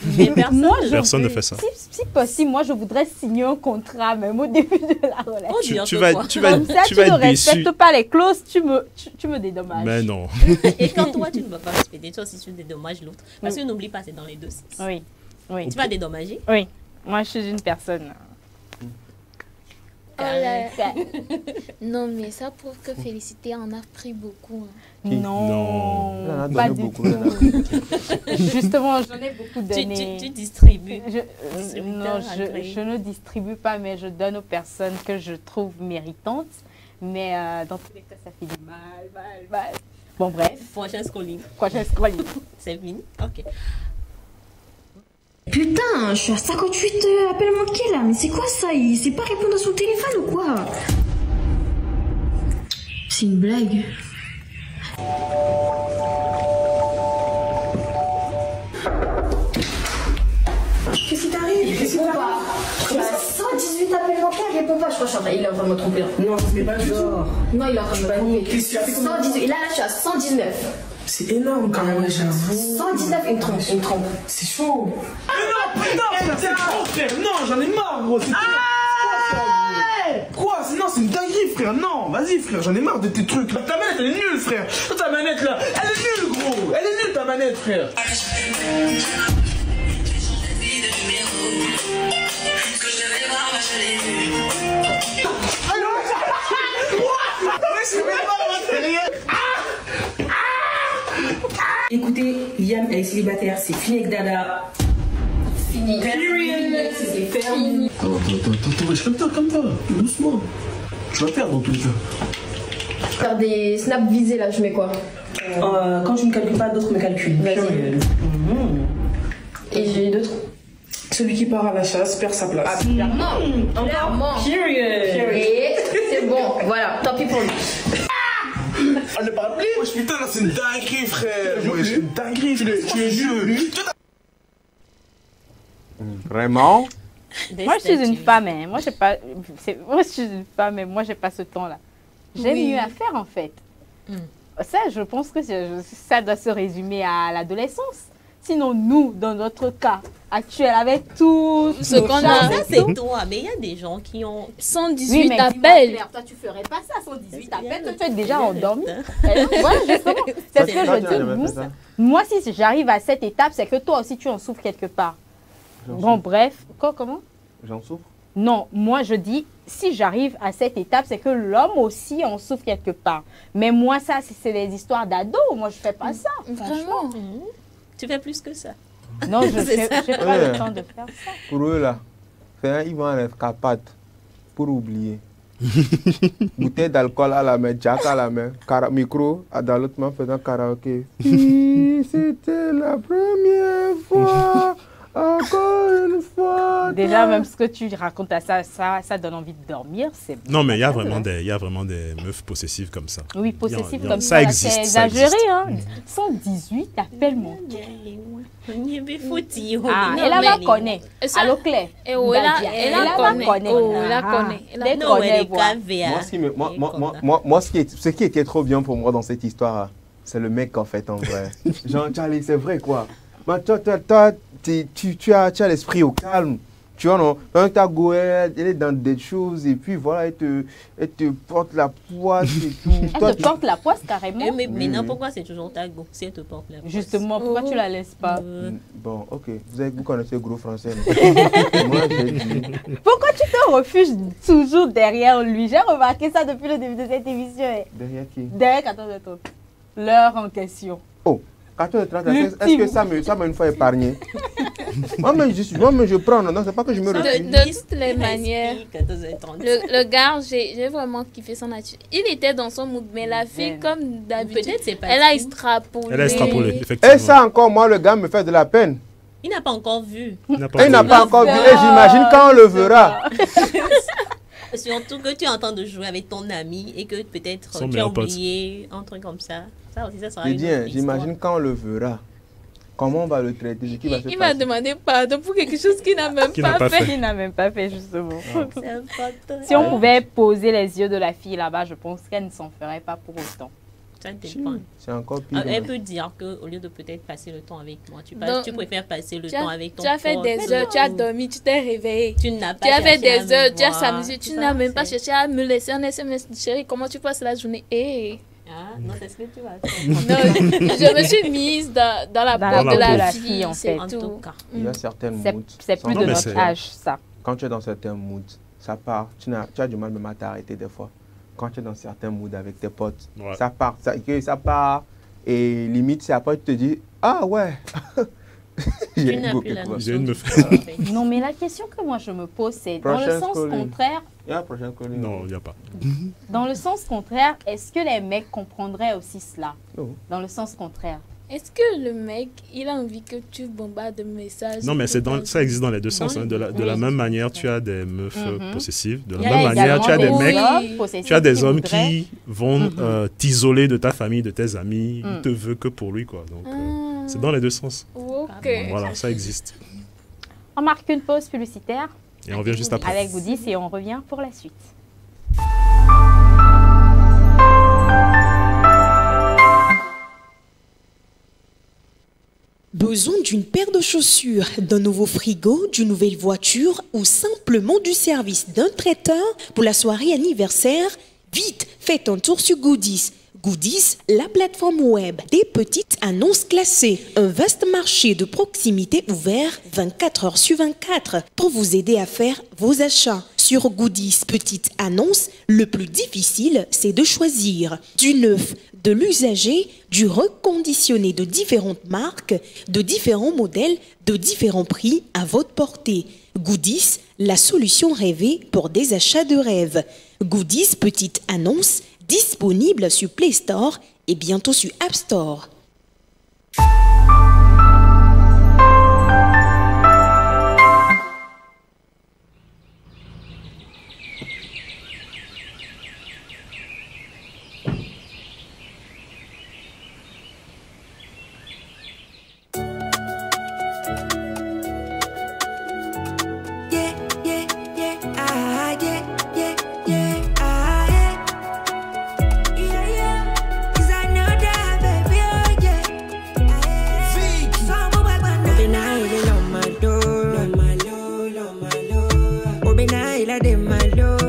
Personne ne fait ça. Si possible, moi, je voudrais signer un contrat même au début de la relation. Tu vas Comme ça, tu ne être déçu. respectes pas les clauses, tu me dédommages. Mais non. Et quand toi, tu ne vas pas respecter, toi aussi, tu dédommages l'autre. Parce que n'oublie pas, c'est dans les deux sens. Oui. Oui. Tu vas dédommager? Oui. Moi, je suis une personne. Oh là. Non, mais ça prouve que Félicité en a pris beaucoup. Hein. Non, Elle en a pas donné du beaucoup, tout. elle en a- Justement, j'en ai beaucoup donné. Tu distribues. Non, je ne distribue pas, mais je donne aux personnes que je trouve méritantes. Mais dans tous les cas, ça finit mal. Bon, bref. Prochain scrolling. C'est fini? Ok. Putain, je suis à 58 appels manqués là, mais c'est quoi ça? Il sait pas répondre à son téléphone ou quoi? C'est une blague. Qu'est-ce qui t'arrive? Qu'est-ce qui t'arrive? 118 appels manqués, elle répond pas, je crois il est en train de me tromper. Non, c'est pas le genre. Non, il est en train de me tromper. 118, et là, je suis à 119. C'est énorme quand même, j'avoue. 119, il me trompe. C'est chaud. Mais non, putain, c'est trop, frère. Non, j'en ai marre, gros. C'est quoi? Sinon, c'est une dinguerie, frère. Non, vas-y, frère, j'en ai marre de tes trucs. Ta manette, elle est nulle, frère. Ta manette, là, elle est nulle, gros. Elle est nulle, ta manette, frère. Écoutez, Liam, elle est célibataire, c'est fini avec Dada. Fini. C'est fermé. Attends, calme-toi, doucement. Tu vas perdre en tout cas. Faire des snaps visés là, je mets quoi? Quand je ne calcule pas, d'autres me calculent. Et j'ai d'autres. Celui qui part à la chasse perd sa place. Clairement. Et c'est bon, voilà, tant pis pour lui. On ne parle plus. Wesh, putain, là, c'est une dinguerie, frère. Wesh, une dinguerie, tu es vieux. Vraiment? Moi, je suis une femme, hein. Moi, je suis une femme, mais moi, j'ai pas ce temps-là. J'ai mieux à faire, en fait. Ça, je pense que ça doit se résumer à l'adolescence. Sinon, nous, dans notre cas actuel, avec tout ce qu'on a, ça c'est toi. Mais il y a des gens qui ont 118 appels. Toi, tu ferais pas ça, 118 appels. Toi, tu es déjà endormi. Voilà, justement. C'est ce que je dis. Moi, si j'arrive à cette étape, c'est que toi aussi, tu en souffres quelque part. Bon, bref. Comment? J'en souffre? Non, moi, je dis, si j'arrive à cette étape, c'est que l'homme aussi en souffre quelque part. Mais moi, ça, c'est des histoires d'ados. Moi, je fais pas ça. Vraiment. Tu fais plus que ça. Non, je n'ai pas le temps de faire ça. Pour eux, là, ils vont en escapade pour oublier. Bouteille d'alcool à la main, jack à la main, micro dans l'autre main faisant karaoké. C'était la première fois, encore une fois. Déjà, même ce que tu racontes à ça donne envie de dormir. Non, mais il y a vraiment des meufs possessives comme ça. Oui, possessives comme ça. Ça existe. C'est exagéré, hein. 118 appels manqués. Ah, elle va connaître. Allô, Claire. Elle connaît. Moi, ce qui était trop bien pour moi dans cette histoire, c'est le mec, en fait, en vrai. Jean Charlie, c'est vrai, quoi. Mais toi, tu as l'esprit au calme. Tu vois, non? Donc, ta goëlle, elle est dans des choses et puis voilà, elle te porte la poisse et tout. Elle te porte la poisse carrément. Mais non, pourquoi c'est toujours ta go si elle te porte la poisse? Justement, pourquoi tu la laisses pas? Bon, ok. Vous connaissez le gros français. Moi, j'ai dit. Pourquoi tu te refuges toujours derrière lui? J'ai remarqué ça depuis le début de cette émission. Derrière qui? Derrière 14h30. L'heure en question. Oh, 14h30, est-ce que ça m'a une fois épargné? Moi, je prends, non, c'est pas que je me refuse. De toutes les manières, le gars, j'ai vraiment kiffé son attitude. Il était dans son mood, mais la fille, comme d'habitude, elle a extrapolé. Effectivement. Et ça encore, moi, le gars me fait de la peine. Il n'a pas encore vu. Il n'a pas encore vu. Et j'imagine quand on le verra. Surtout que tu es en train de jouer avec ton ami et que peut-être tu as oublié un truc comme ça. Ça aussi, ça sera une autre histoire. J'imagine quand on le verra. Comment on va le traiter? Qui va se Il va demander pardon pour quelque chose qu'il n'a même pas fait. Qu'il n'a même pas fait, justement. C'est important. Si on pouvait poser les yeux de la fille là-bas, je pense qu'elle ne s'en ferait pas pour autant. Ça dépend. C'est encore pire. Elle peut dire qu'au lieu de peut-être passer le temps avec moi, tu préfères passer le temps avec ton Tu as fait des heures, tu as dormi, tu t'es réveillé. Tu n'as pas Tu as fait des heures, tu as voir. s'amusé, tu n'as même pas cherché à me laisser un SMS. Chérie, comment tu passes la journée? Ah, non, c'est ce que tu vas faire. Non, je me suis mise dans la peau de la fille, en fait. en tout cas. Il y a certaines moods. C'est plus de notre âge, ça. Quand tu es dans certains moods, ça part. Tu as du mal même à t'arrêter des fois. Quand tu es dans certains moods avec tes potes, ça part. Ça part. Et limite, c'est après tu te dis, ah ouais. Non, mais la question que moi je me pose, c'est dans le sens contraire. Non, il n'y a pas. Dans le sens contraire, est-ce que les mecs comprendraient aussi cela? Dans le sens contraire. Est-ce que le mec, il a envie que tu bombardes de messages? Non, mais ça existe dans les deux sens. Hein. De la même manière, tu as des meufs possessives. De la même manière, tu as des mecs, tu as des hommes voudraient... qui vont t'isoler de ta famille, de tes amis. Il te veut que pour lui, quoi. Donc, c'est dans les deux sens. Okay. Voilà, ça existe. On marque une pause publicitaire. Et on revient juste après. Avec Goodies et on revient pour la suite. Besoin d'une paire de chaussures, d'un nouveau frigo, d'une nouvelle voiture ou simplement du service d'un traiteur pour la soirée anniversaire? Vite, faites un tour sur Goodies. Goodies, la plateforme web des petites annonces classées. Un vaste marché de proximité ouvert 24 heures sur 24 pour vous aider à faire vos achats. Sur Goodies petites annonces, le plus difficile, c'est de choisir du neuf, de l'usager, du reconditionné de différentes marques, de différents modèles, de différents prix à votre portée. Goodies, la solution rêvée pour des achats de rêve. Goodies petites annonces, disponible sur Play Store et bientôt sur App Store. Look,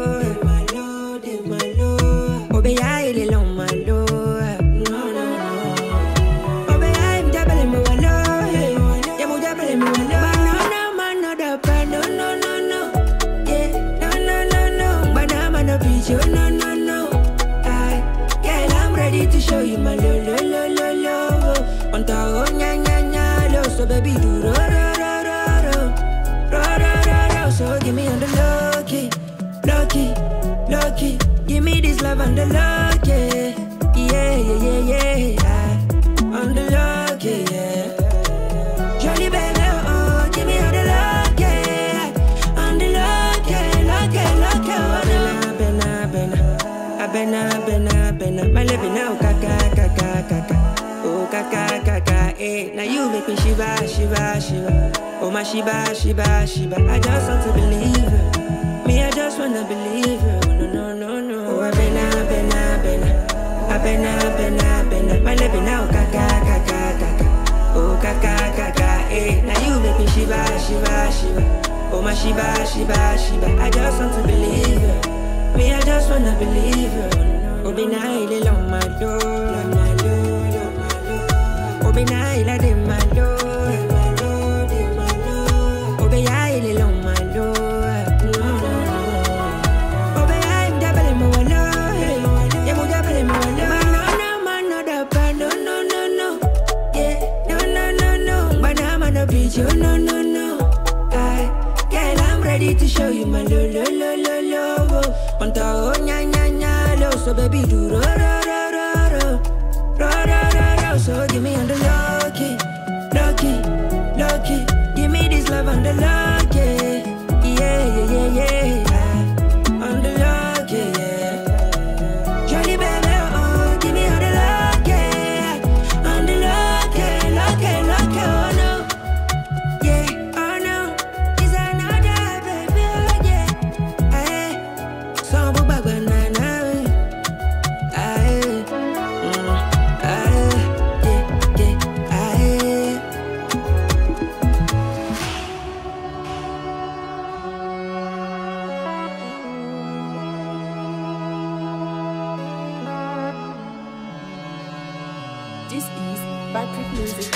plaisir.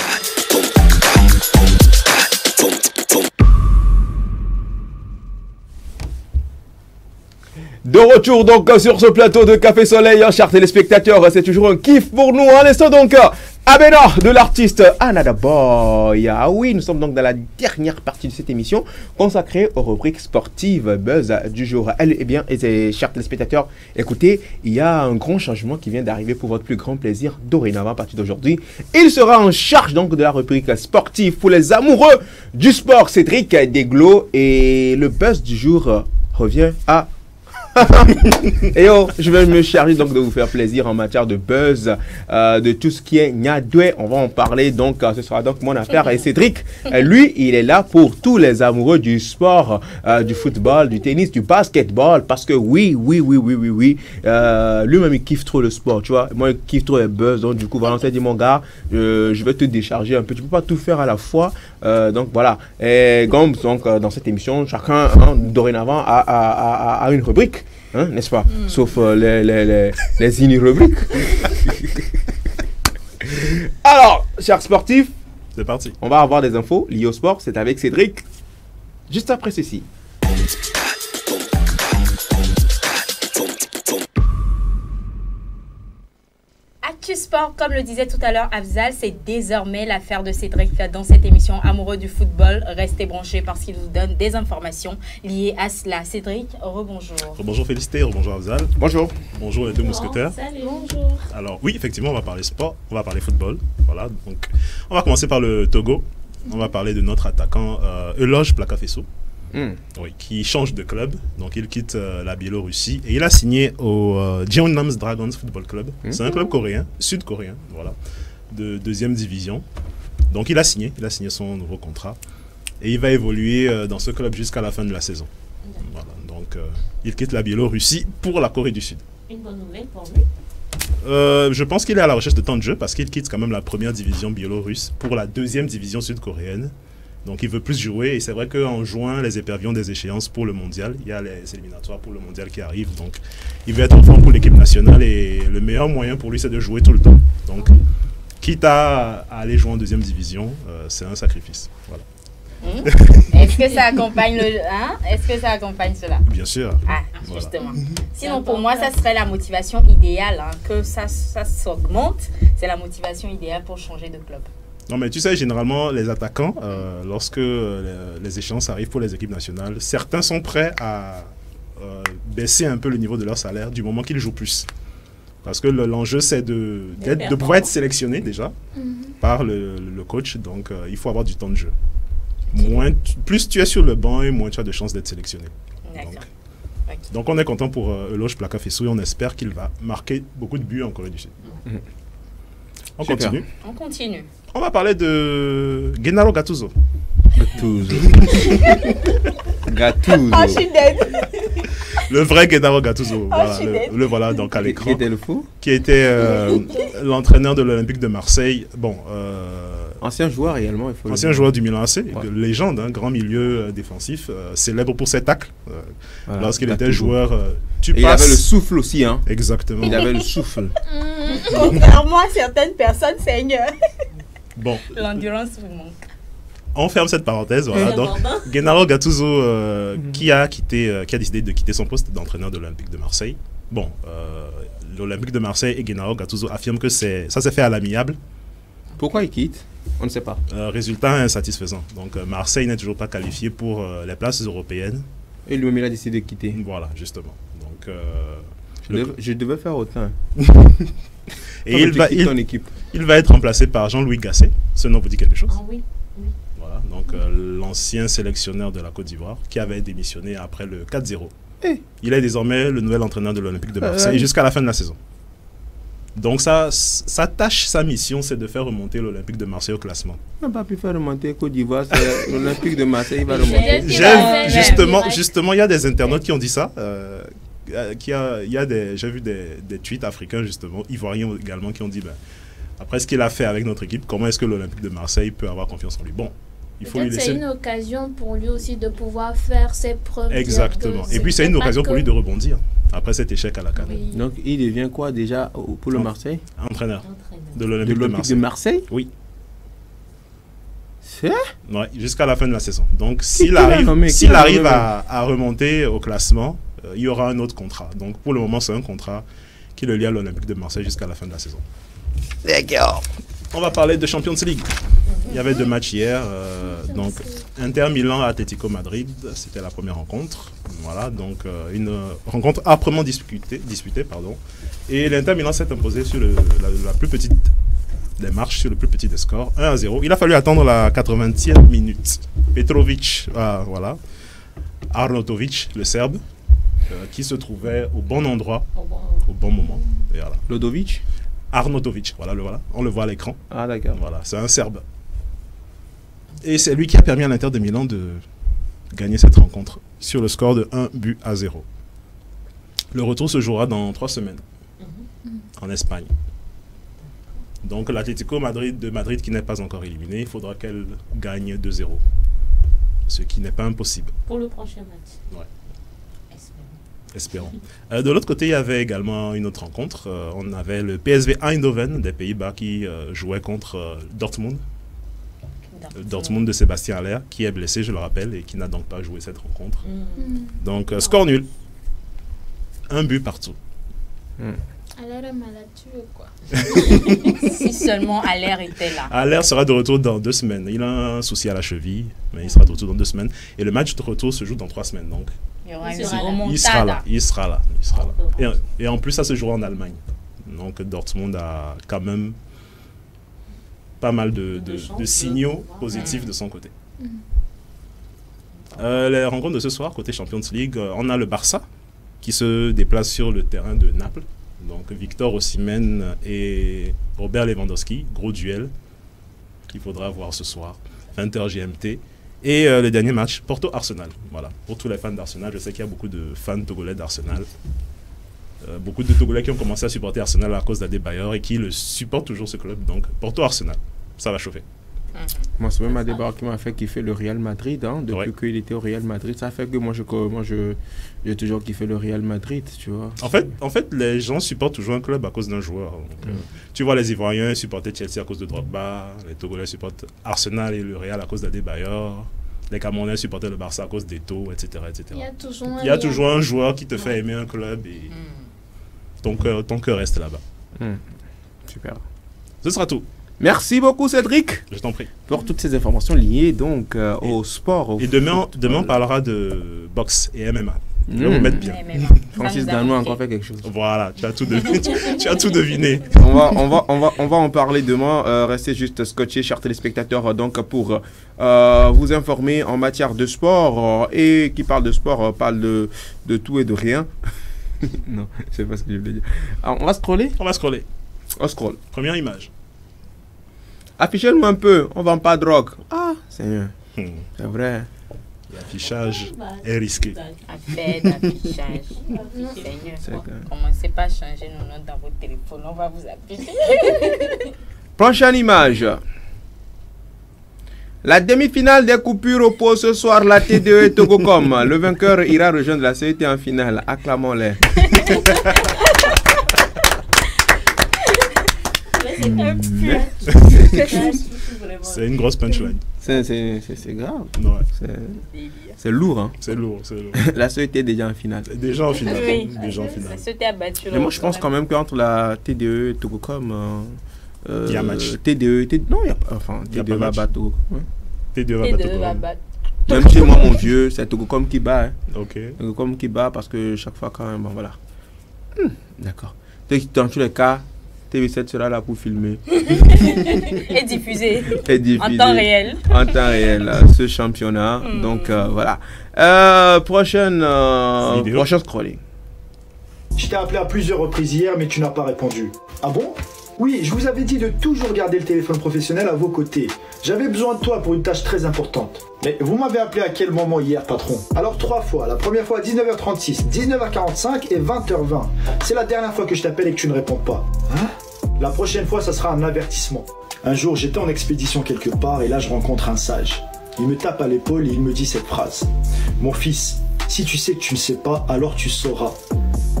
De retour donc sur ce plateau de Café Soleil, chers téléspectateurs, c'est toujours un kiff pour nous. À l'instant donc, Abena de l'artiste Another Boy. Ah oui, nous sommes donc dans la dernière partie de cette émission consacrée aux rubriques sportives buzz du jour. Et chers téléspectateurs, écoutez, il y a un grand changement qui vient d'arriver pour votre plus grand plaisir dorénavant à partir d'aujourd'hui. Il sera en charge donc de la rubrique sportive pour les amoureux du sport, Cédric Deglo, et le buzz du jour revient à et je vais me charger donc de vous faire plaisir en matière de buzz, de tout ce qui est Nyadoué. On va en parler donc, ce sera donc mon affaire. Et Cédric, lui, il est là pour tous les amoureux du sport, du football, du tennis, du basketball, parce que oui, lui-même il kiffe trop le sport, tu vois. Moi, il kiffe trop les buzz, donc du coup, voilà, on s'est dit, mon gars, je vais te décharger un peu. Tu peux pas tout faire à la fois, donc voilà. Et comme donc dans cette émission, chacun dorénavant a une rubrique. Hein, n'est-ce pas? Sauf les ini-rubriques. Alors, chers sportifs, c'est parti. On va avoir des infos liées au sport. C'est avec Cédric, juste après ceci. Sport, comme le disait tout à l'heure Afzal, c'est désormais l'affaire de Cédric dans cette émission Amoureux du football. Restez branchés parce qu'il vous donne des informations liées à cela. Cédric, rebonjour. Bonjour Félicité, rebonjour Afzal. Bonjour. Bonjour les deux mousquetaires. Salut. Bonjour. Alors oui, effectivement, on va parler sport, on va parler football. Voilà, donc on va commencer par le Togo. On va parler de notre attaquant Eloge Plakafesso. Oui, qui change de club, donc il quitte la Biélorussie et il a signé au Jeonnam Dragons Football Club. C'est un club coréen, sud-coréen, voilà, de deuxième division. Donc il a signé son nouveau contrat et il va évoluer dans ce club jusqu'à la fin de la saison. Voilà, donc il quitte la Biélorussie pour la Corée du Sud. Une bonne nouvelle pour lui. Je pense qu'il est à la recherche de temps de jeu parce qu'il quitte quand même la première division biélorusse pour la deuxième division sud-coréenne. Donc il veut plus jouer et c'est vrai qu'en juin, les éperviers ont des échéances pour le mondial. Il y a les éliminatoires pour le mondial qui arrivent. Donc il veut être en forme pour l'équipe nationale et le meilleur moyen pour lui c'est de jouer tout le temps. Donc quitte à aller jouer en deuxième division, c'est un sacrifice. Voilà. Est-ce que ça accompagne Est-ce que ça accompagne cela? Bien sûr. Ah, justement. Voilà. Sinon pour moi ça serait la motivation idéale, que ça s'augmente. C'est la motivation idéale pour changer de club. Non, mais tu sais, généralement, les attaquants, lorsque les échéances arrivent pour les équipes nationales, certains sont prêts à baisser un peu le niveau de leur salaire du moment qu'ils jouent plus. Parce que l'enjeu, c'est de pouvoir être sélectionné déjà par le coach. Donc, il faut avoir du temps de jeu. Plus tu es sur le banc, et moins tu as de chances d'être sélectionné. Donc, on est content pour Eloge Plakafesso et on espère qu'il va marquer beaucoup de buts en Corée du Sud. On continue. On continue. On va parler de Gennaro Gattuso. Gattuso. Oh, je suis dead. Le vrai Gennaro Gattuso. Voilà, le voilà donc à l'écran. Qui était le fou? Qui était l'entraîneur de l'Olympique de Marseille. Bon, ancien joueur également. Ancien joueur du Milan AC. Légende, grand milieu défensif, célèbre pour ses tacles. Voilà, lorsqu'il était joueur, il avait le souffle aussi. Hein. Exactement. Il avait le souffle. Contrairement à certaines personnes, Seigneur. Bon. L'endurance vous manque. On ferme cette parenthèse. Voilà. Donc, Gennaro Gattuso qui a décidé de quitter son poste d'entraîneur de l'Olympique de Marseille. Bon, l'Olympique de Marseille et Gennaro Gattuso affirment que ça s'est fait à l'amiable. Pourquoi il quitte? On ne sait pas. Résultat insatisfaisant. Donc Marseille n'est toujours pas qualifié pour les places européennes. Et lui-même il a décidé de quitter. Voilà, justement. Donc, je devais faire autant. Et il va être remplacé par Jean-Louis Gasset. Ce nom vous dit quelque chose? Ah oui. Voilà, donc l'ancien sélectionneur de la Côte d'Ivoire qui avait démissionné après le 4-0. Il est désormais le nouvel entraîneur de l'Olympique de Marseille jusqu'à la fin de la saison. Donc sa tâche, sa mission, c'est de faire remonter l'Olympique de Marseille au classement. On n'a pas pu faire remonter Côte d'Ivoire, l'Olympique de Marseille va remonter. Justement, il y a des internautes qui ont dit ça. J'ai vu des tweets africains, justement, ivoiriens également, qui ont dit après ce qu'il a fait avec notre équipe, comment est-ce que l'Olympique de Marseille peut avoir confiance en lui? Bon, il faut lui laisser. C'est une occasion pour lui aussi de pouvoir faire ses preuves. Exactement. Et puis c'est une occasion pour lui de rebondir après cet échec à la CAN. Oui. Donc il devient quoi déjà pour le Marseille? Entraîneur de l'Olympique de Marseille. Oui. Ouais, jusqu'à la fin de la saison. Donc, s'il arrive à remonter au classement, il y aura un autre contrat. Donc, pour le moment, c'est un contrat qui le lie à l'Olympique de Marseille jusqu'à la fin de la saison. D'accord. On va parler de Champions League. Il y avait 2 matchs hier. Donc, Inter Milan Atlético Madrid, c'était la première rencontre. Voilà, donc une rencontre âprement disputée. Et l'Inter Milan s'est imposé sur la plus petite des marches, sur le plus petit des scores, 1-0. Il a fallu attendre la 80e minute. Petrovic, voilà. Arnautovic, le Serbe, qui se trouvait au bon endroit, au bon moment. Et voilà. Lodovic Arnautovic, voilà, on le voit à l'écran. Ah d'accord. Voilà, c'est un Serbe. Et c'est lui qui a permis à l'Inter de Milan de gagner cette rencontre sur le score de 1-0. Le retour se jouera dans 3 semaines en Espagne. Donc l'Atlético de Madrid qui n'est pas encore éliminé, il faudra qu'elle gagne 2-0. Ce qui n'est pas impossible. Pour le prochain match. Ouais. Espérons. De l'autre côté, il y avait également une autre rencontre. On avait le PSV Eindhoven des Pays-Bas qui jouait contre Dortmund. Dortmund de Sébastien Haller, qui est blessé, je le rappelle, et qui n'a donc pas joué cette rencontre. Donc, score nul. 1 but partout. Haller est malade, quoi. Si seulement Haller était là. Haller sera de retour dans 2 semaines. Il a un souci à la cheville, mais il sera de retour dans 2 semaines. Et le match de retour se joue dans 3 semaines. Donc, il sera là. Et en plus, ça se jouera en Allemagne. Donc, Dortmund a quand même pas mal de signaux positifs de son côté. Les rencontres de ce soir, côté Champions League, on a le Barça qui se déplace sur le terrain de Naples. Donc Victor Osimhen et Robert Lewandowski, gros duel qu'il faudra voir ce soir, 20h GMT. Et le dernier match, Porto-Arsenal. Voilà, pour tous les fans d'Arsenal, je sais qu'il y a beaucoup de fans togolais d'Arsenal. Beaucoup de Togolais qui ont commencé à supporter Arsenal à cause d'Adebayor et qui le supportent toujours ce club. Donc Porto-Arsenal, ça va chauffer. Moi, c'est même Adebayor qui m'a fait kiffer le Real Madrid. Hein, depuis qu'il était au Real Madrid, ça fait que moi, j'ai toujours kiffé le Real Madrid, tu vois. En fait, les gens supportent toujours un club à cause d'un joueur. Donc, tu vois, les Ivoiriens supportaient Chelsea à cause de Drogba, les Togolais supportent Arsenal et le Real à cause d'Adebayor, les Camerounais supportaient le Barça à cause d'Eto'o, etc., etc. Il y a toujours un joueur qui te fait aimer un club et ton cœur reste là-bas. Super. Ce sera tout. Merci beaucoup Cédric. Je t'en prie. Pour toutes ces informations liées donc au sport. Et demain on parlera de boxe et MMA. Je vais vous mettre bien. Francis Danois a encore fait quelque chose. Voilà, tu as tout deviné. Tu as tout deviné. On va en parler demain. Restez juste scotchés, chers téléspectateurs, donc pour vous informer en matière de sport. Et qui parle de sport parle de tout et de rien. Non, je sais pas ce que je voulais dire. Alors, on va scroller. On scroll. Première image. Affichez-nous un peu, on vend pas de drogue. Ah, Seigneur. C'est vrai. L'affichage est risqué. D'affichage. Seigneur, commencez pas à changer nos notes dans votre téléphone, on va vous afficher. Prochaine image. La demi-finale des coupures oppose ce soir la TDE et Togocom. Le vainqueur ira rejoindre la CET en finale. Acclamons-les. C'est une grosse punchline. C'est grave. Ouais. C'est lourd. Hein. C'est lourd. La CET est déjà en finale. Déjà en finale. Oui. La CET a battu. Mais moi je pense quand même qu'entre la TDE et Togocom, il y a match. Non, il y a pas. Enfin, TDE va battre Togocom. TDE va battre. Même chez moi, mon vieux, c'est Togocom qui bat. Hein. Ok. Togocom qui bat parce que chaque fois quand même, bon voilà. D'accord. Dans tous les cas, TV7 sera là pour filmer. Et diffuser. En temps réel. En temps réel, ce championnat. Donc voilà. Prochaine scrolling. Je t'ai appelé à plusieurs reprises hier, mais tu n'as pas répondu. Ah bon? Oui, je vous avais dit de toujours garder le téléphone professionnel à vos côtés. J'avais besoin de toi pour une tâche très importante. Mais vous m'avez appelé à quel moment hier, patron? Alors 3 fois. La première fois à 19h36, 19h45 et 20h20. C'est la dernière fois que je t'appelle et que tu ne réponds pas. Hein? La prochaine fois, ça sera un avertissement. Un jour, j'étais en expédition quelque part et là, je rencontre un sage. Il me tape à l'épaule et il me dit cette phrase. Mon fils, si tu sais que tu ne sais pas, alors tu sauras.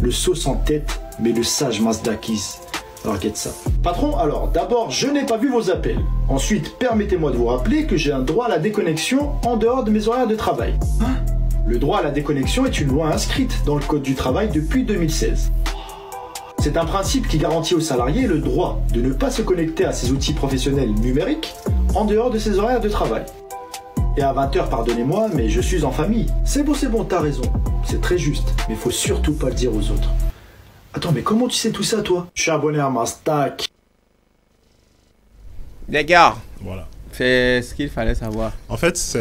Le sot sans tête, mais le sage Mazdakis. T'inquiète ça. Patron, alors, d'abord, je n'ai pas vu vos appels. Ensuite, permettez-moi de vous rappeler que j'ai un droit à la déconnexion en dehors de mes horaires de travail. Le droit à la déconnexion est une loi inscrite dans le Code du travail depuis 2016. C'est un principe qui garantit aux salariés le droit de ne pas se connecter à ses outils professionnels numériques en dehors de ses horaires de travail. Et à 20h, pardonnez-moi, mais je suis en famille. C'est bon, t'as raison. C'est très juste, mais faut surtout pas le dire aux autres. Attends, mais comment tu sais tout ça, toi? Je suis abonné à ma stack. Les gars, voilà. C'est ce qu'il fallait savoir. En fait,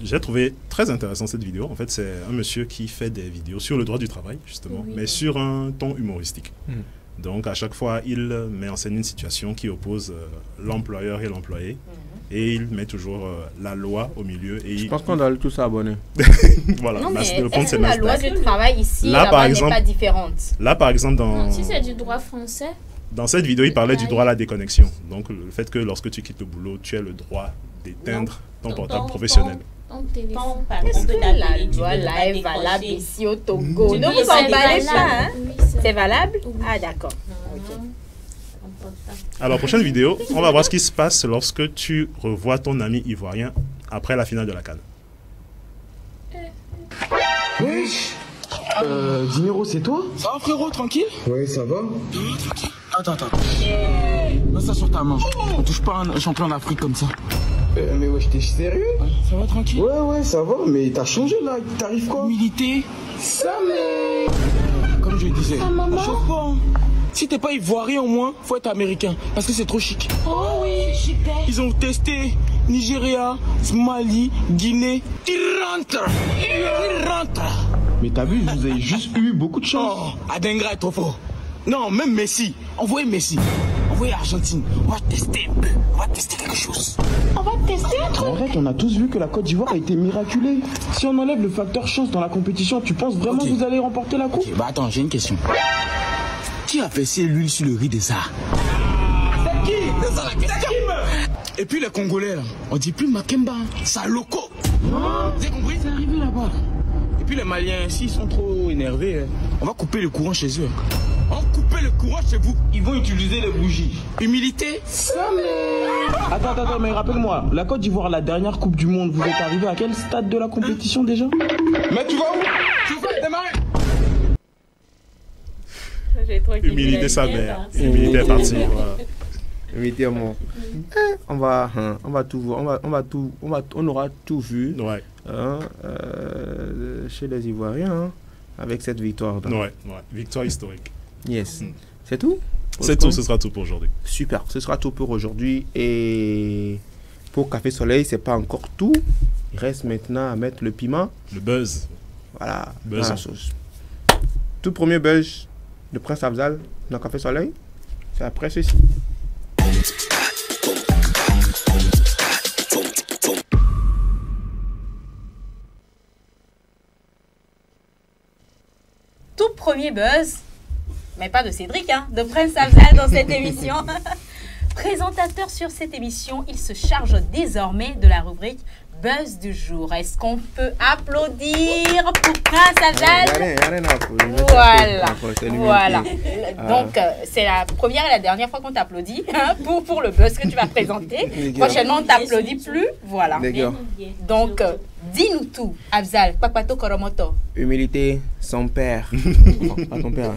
j'ai trouvé très intéressant cette vidéo. En fait, c'est un monsieur qui fait des vidéos sur le droit du travail, justement, mais sur un ton humoristique. Donc, à chaque fois, il met en scène une situation qui oppose l'employeur et l'employé. Et il met toujours la loi au milieu. Et je pense qu'on doit tous s'abonner. Voilà. Non, mais est-ce que la loi du travail ici, là, par exemple, n'est pas différente? Là, par exemple, Non, si c'est du droit français. Dans cette vidéo, il parlait du droit à la déconnexion. Donc, le fait que lorsque tu quittes le boulot, tu as le droit d'éteindre ton portable professionnel. Est-ce que la loi là est valable ici au Togo? Ne vous emballez pas, hein? C'est valable? Ah, d'accord. Alors, prochaine vidéo, on va voir ce qui se passe lorsque tu revois ton ami ivoirien après la finale de la CAN. Wesh, Dinero, c'est toi? Ça va, frérot, tranquille? Oui, ça va. Tranquille. Attends. Mets ça sur ta main. On touche pas un champion d'Afrique comme ça. Mais wesh, t'es sérieux? Ça va, tranquille? Ouais, ça va, mais t'as changé là. T'arrives quoi? Humilité. Ça, mais... Comme je disais, chauffe pas, hein. Si t'es pas ivoirien au moins, faut être américain, parce que c'est trop chic. Oh oui, super. Ils ont testé Nigeria, Mali, Guinée. Ils rentrent. Mais t'as vu, vous avez juste eu beaucoup de chance. Oh, Adengra est trop fort. Non, même Messi. Envoyez Messi. Envoyez Argentine. On va tester un peu. On va tester quelque chose. On va tester un truc. En fait, on a tous vu que la Côte d'Ivoire a été miraculée. Si on enlève le facteur chance dans la compétition, tu penses vraiment que vous allez remporter la coupe? Bah attends, j'ai une question. Qui a versé l'huile sur le riz des arts? C'est qui? Et puis les Congolais là, on dit plus Makemba, ça loco. Vous avez compris? C'est arrivé là-bas. Et puis les Maliens, s'ils sont trop énervés, on va couper le courant chez eux. On va couper le courant chez vous. Ils vont utiliser les bougies. Humilité. Attends, mais rappelle-moi, la Côte d'Ivoire, la dernière Coupe du Monde, vous êtes arrivé à quel stade de la compétition déjà? Mais tu vas où? Tu vas démarrer. Humilité sa mère. Humilité est partie. Voilà. Humilité mon. On aura tout vu. Ouais. Chez les Ivoiriens avec cette victoire. Ouais. Victoire historique. Yes. C'est tout? C'est tout, ce sera tout pour aujourd'hui. Super, ce sera tout pour aujourd'hui. Et pour Café Soleil, c'est pas encore tout. Il reste maintenant à mettre le piment. Le buzz. Voilà. Buzz. Dans la sauce. Tout premier buzz de Prince Afzal dans Café Soleil, c'est après ceci. Tout premier buzz, mais pas de Cédric, hein, de Prince Afzal dans cette émission. Présentateur sur cette émission, il se charge désormais de la rubrique Buzz du jour. Est-ce qu'on peut applaudir pour Prince Afzal? Voilà. Donc, c'est la première et la dernière fois qu'on t'applaudit pour le buzz que tu vas présenter. Prochainement, on ne t'applaudit plus. Voilà. Donc, dis-nous tout, Afzal. Papato Koromoto. Humilité, son père. Non, pas ton père.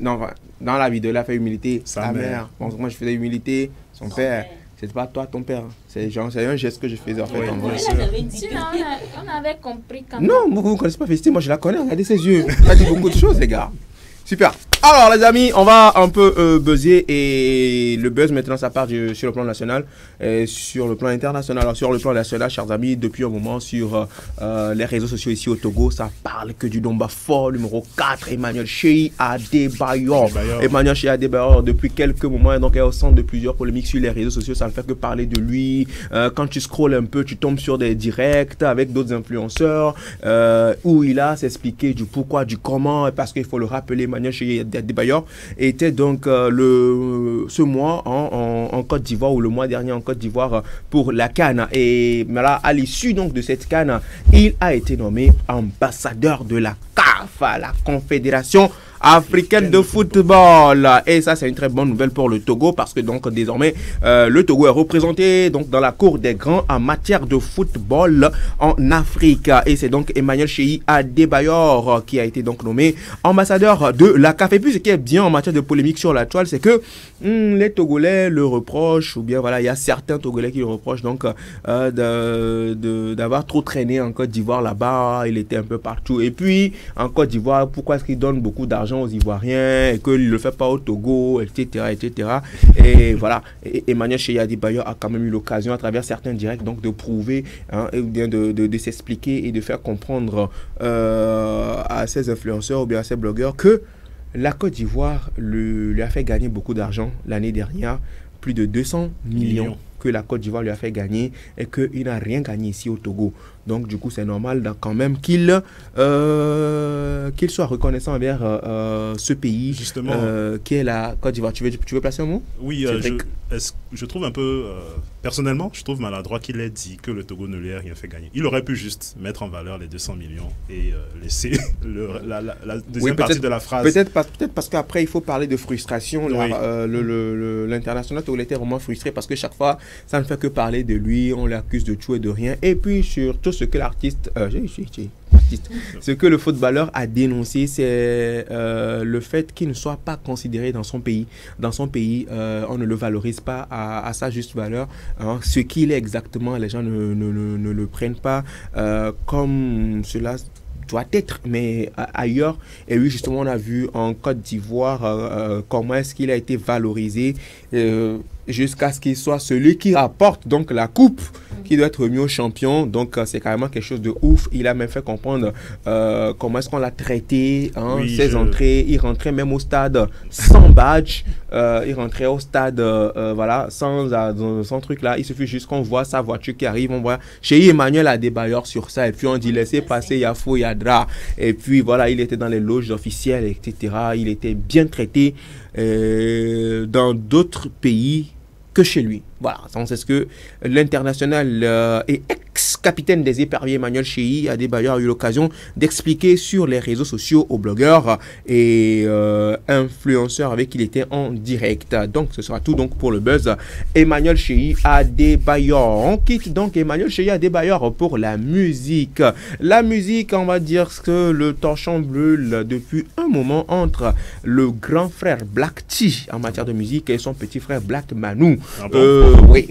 Non, dans la vidéo, il a fait humilité, sa mère. Bon, moi, je faisais humilité, son père. C'est pas toi, ton père. C'est un geste que je faisais en fait. Oui, on avait compris quand même. Non, vous ne connaissez pas Félicité, moi je la connais. Regardez ses yeux. Elle a dit beaucoup de choses, les gars. Super. Alors les amis, on va un peu buzzer et le buzz maintenant ça part sur le plan national et sur le plan international. Alors sur le plan national, chers amis, depuis un moment sur les réseaux sociaux ici au Togo, ça parle que du Domba fort numéro 4, Emmanuel Shei Adebayor. Emmanuel Shei Adebayor depuis quelques moments donc est au centre de plusieurs polémiques sur les réseaux sociaux, ça ne fait que parler de lui. Quand tu scrolles un peu, tu tombes sur des directs avec d'autres influenceurs où il a s'expliqué du pourquoi, du comment, parce qu'il faut le rappeler, Emmanuel Shei Adebayor était donc ce mois en Côte d'Ivoire ou le mois dernier en Côte d'Ivoire pour la CAN. Et là, à l'issue donc de cette CAN, il a été nommé ambassadeur de la CAF, la Confédération africaine de football. Et ça, c'est une très bonne nouvelle pour le Togo parce que donc désormais, le Togo est représenté donc dans la cour des grands en matière de football en Afrique. Et c'est donc Emmanuel Cheyi Adebayor qui a été donc nommé ambassadeur de la CAF. Et puis, ce qui est bien en matière de polémique sur la toile, c'est que les Togolais le reprochent, ou bien voilà, il y a certains Togolais qui le reprochent donc d'avoir trop traîné en Côte d'Ivoire là-bas. Il était un peu partout. Et puis, en Côte d'Ivoire, pourquoi est-ce qu'il donne beaucoup d'argent aux Ivoiriens et qu'il ne le fait pas au Togo, etc., etc. Et voilà, et Emmanuel Cheyi Adebayor a quand même eu l'occasion, à travers certains directs, donc de prouver, hein, ou bien de s'expliquer et de faire comprendre à ces influenceurs ou bien à ces blogueurs que la Côte d'Ivoire lui a fait gagner beaucoup d'argent l'année dernière, plus de 200 millions que la Côte d'Ivoire lui a fait gagner et qu'il n'a rien gagné ici au Togo. Donc du coup, c'est normal quand même qu'il soit reconnaissant envers ce pays justement qui est la Côte d'Ivoire. Tu veux placer un mot? Oui, je trouve un peu, personnellement, je trouve maladroit qu'il ait dit que le Togo ne lui a rien fait gagner. Il aurait pu juste mettre en valeur les 200 millions et laisser la deuxième partie de la phrase. Peut-être parce qu'après, il faut parler de frustration. Oui. L'international togolais était vraiment frustré parce que chaque fois, ça ne fait que parler de lui, on l'accuse de tout et de rien. Et puis surtout, ce que l'artiste, ce que le footballeur a dénoncé, c'est le fait qu'il ne soit pas considéré dans son pays. Dans son pays, on ne le valorise pas à sa juste valeur. Hein. Ce qu'il est exactement, les gens ne le prennent pas comme cela doit être, mais ailleurs. Et oui, justement, on a vu en Côte d'Ivoire comment est-ce qu'il a été valorisé jusqu'à ce qu'il soit celui qui rapporte donc la coupe qui doit être remis au champion. Donc c'est carrément quelque chose de ouf. Il a même fait comprendre comment est-ce qu'on l'a traité, hein, oui, ses entrées. Il rentrait même au stade sans badge. Il rentrait au stade voilà, sans truc là. Il suffit juste qu'on voit sa voiture qui arrive. On voit chez Emmanuel Adebayor sur ça. Et puis on dit laissez passer Yafo Yadra. Et puis voilà, il était dans les loges officielles, etc. Il était bien traité dans d'autres pays que chez lui. Voilà, c'est ce que l'international et ex-capitaine des éperviers Emmanuel Cheyi Adebayor a eu l'occasion d'expliquer sur les réseaux sociaux aux blogueurs et influenceurs avec qui il était en direct. Donc ce sera tout donc pour le buzz Emmanuel Cheyi Adebayor. On quitte donc Emmanuel Cheyi Adebayor pour la musique. La musique, on va dire que le torchon brûle depuis un moment entre le grand frère Black T en matière de musique et son petit frère Black Manu. Ah bon? Oui,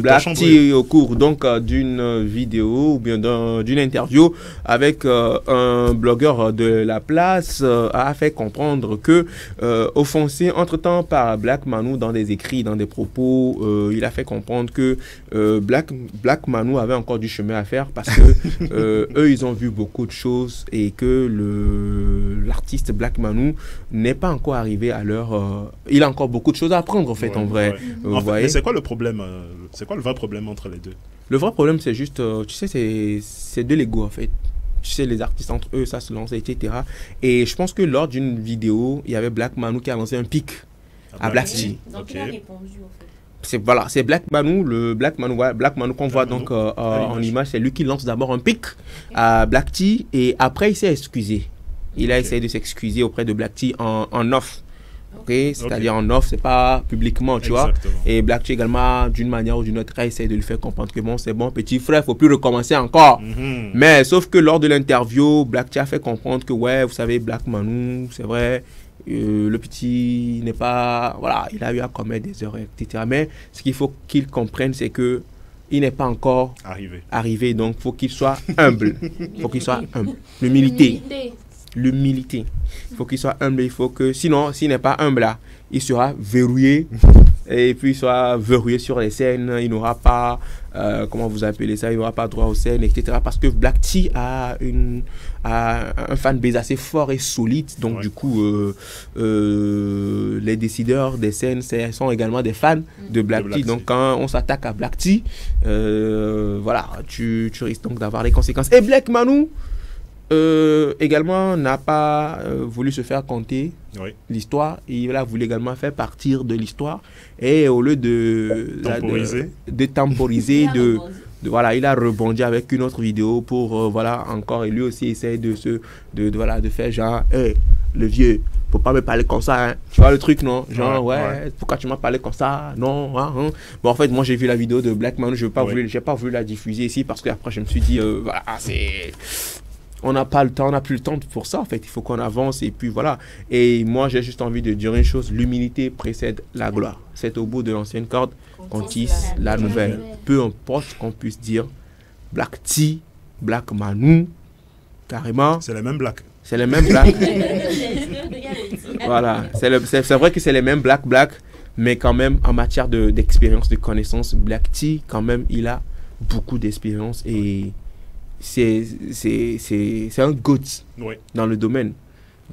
Black T au cours donc d'une vidéo ou bien d'une interview avec un blogueur de la place a fait comprendre que offensé entre-temps par Black Manu dans des écrits, dans des propos, il a fait comprendre que Black Manu avait encore du chemin à faire parce que eux ils ont vu beaucoup de choses et que l'artiste Black Manu n'est pas encore arrivé à leur il a encore beaucoup de choses à apprendre en fait, en vrai. En fait, mais c'est quoi le problème? C'est quoi le vrai problème entre les deux? Le vrai problème, c'est juste, tu sais, c'est de l'ego en fait. Tu sais, les artistes entre eux, ça se lance, etc. Et je pense que lors d'une vidéo, il y avait Black Manu qui a lancé un pic à Black T. Donc il a répondu en fait. Voilà, c'est Black Manu, le Black Manu qu'on voit donc en image, c'est lui qui lance d'abord un pic à Black T et après il s'est excusé. Il a essayé de s'excuser auprès de Black T en off. C'est-à-dire en off, c'est pas publiquement, tu vois. Et Black T également, d'une manière ou d'une autre, a essayé de lui faire comprendre que bon, c'est bon, petit frère, faut plus recommencer encore. Mais sauf que lors de l'interview, Black T a fait comprendre que ouais, vous savez, Black Manu, c'est vrai, le petit n'est pas, voilà, il a eu à commettre des erreurs, etc. Mais ce qu'il faut qu'il comprenne, c'est que il n'est pas encore arrivé. Donc, faut qu'il soit humble. Faut qu'il soit humble. L'humilité. L'humilité. Il faut qu'il soit humble. Il faut que, sinon, s'il n'est pas humble là, il sera verrouillé. Et puis, il sera verrouillé sur les scènes. Il n'aura pas, comment vous appelez ça, il n'aura pas droit aux scènes, etc. Parce que Black T a un fanbase assez fort et solide. Donc, du coup, les décideurs des scènes sont également des fans de Black T. Donc, quand on s'attaque à Black T, voilà, tu risques donc d'avoir les conséquences. Et Black Manu également n'a pas voulu se faire compter l'histoire. Il a voulu également faire partir de l'histoire. Et au lieu de temporiser, voilà, il a rebondi avec une autre vidéo pour voilà, encore, et lui aussi essaie de faire genre le vieux, faut pas me parler comme ça, hein. Tu vois le truc, non? Genre, ouais, pourquoi tu m'as parlé comme ça? Non, hein. Bon, en fait, moi, j'ai vu la vidéo de Black Manu, j'ai pas voulu la diffuser ici parce qu'après, je me suis dit, voilà, c'est... On n'a pas le temps, on n'a plus le temps pour ça, en fait. Il faut qu'on avance et puis voilà. Et moi, j'ai juste envie de dire une chose, l'humilité précède la gloire. C'est au bout de l'ancienne corde qu'on tisse la nouvelle. Peu importe ce qu'on puisse dire, Black T, Black Manu, carrément. C'est les mêmes Black. C'est les mêmes Black. Voilà, c'est vrai que c'est les mêmes Black, mais quand même, en matière d'expérience, de connaissance, Black T, quand même, il a beaucoup d'expérience et c'est un GOAT dans le domaine.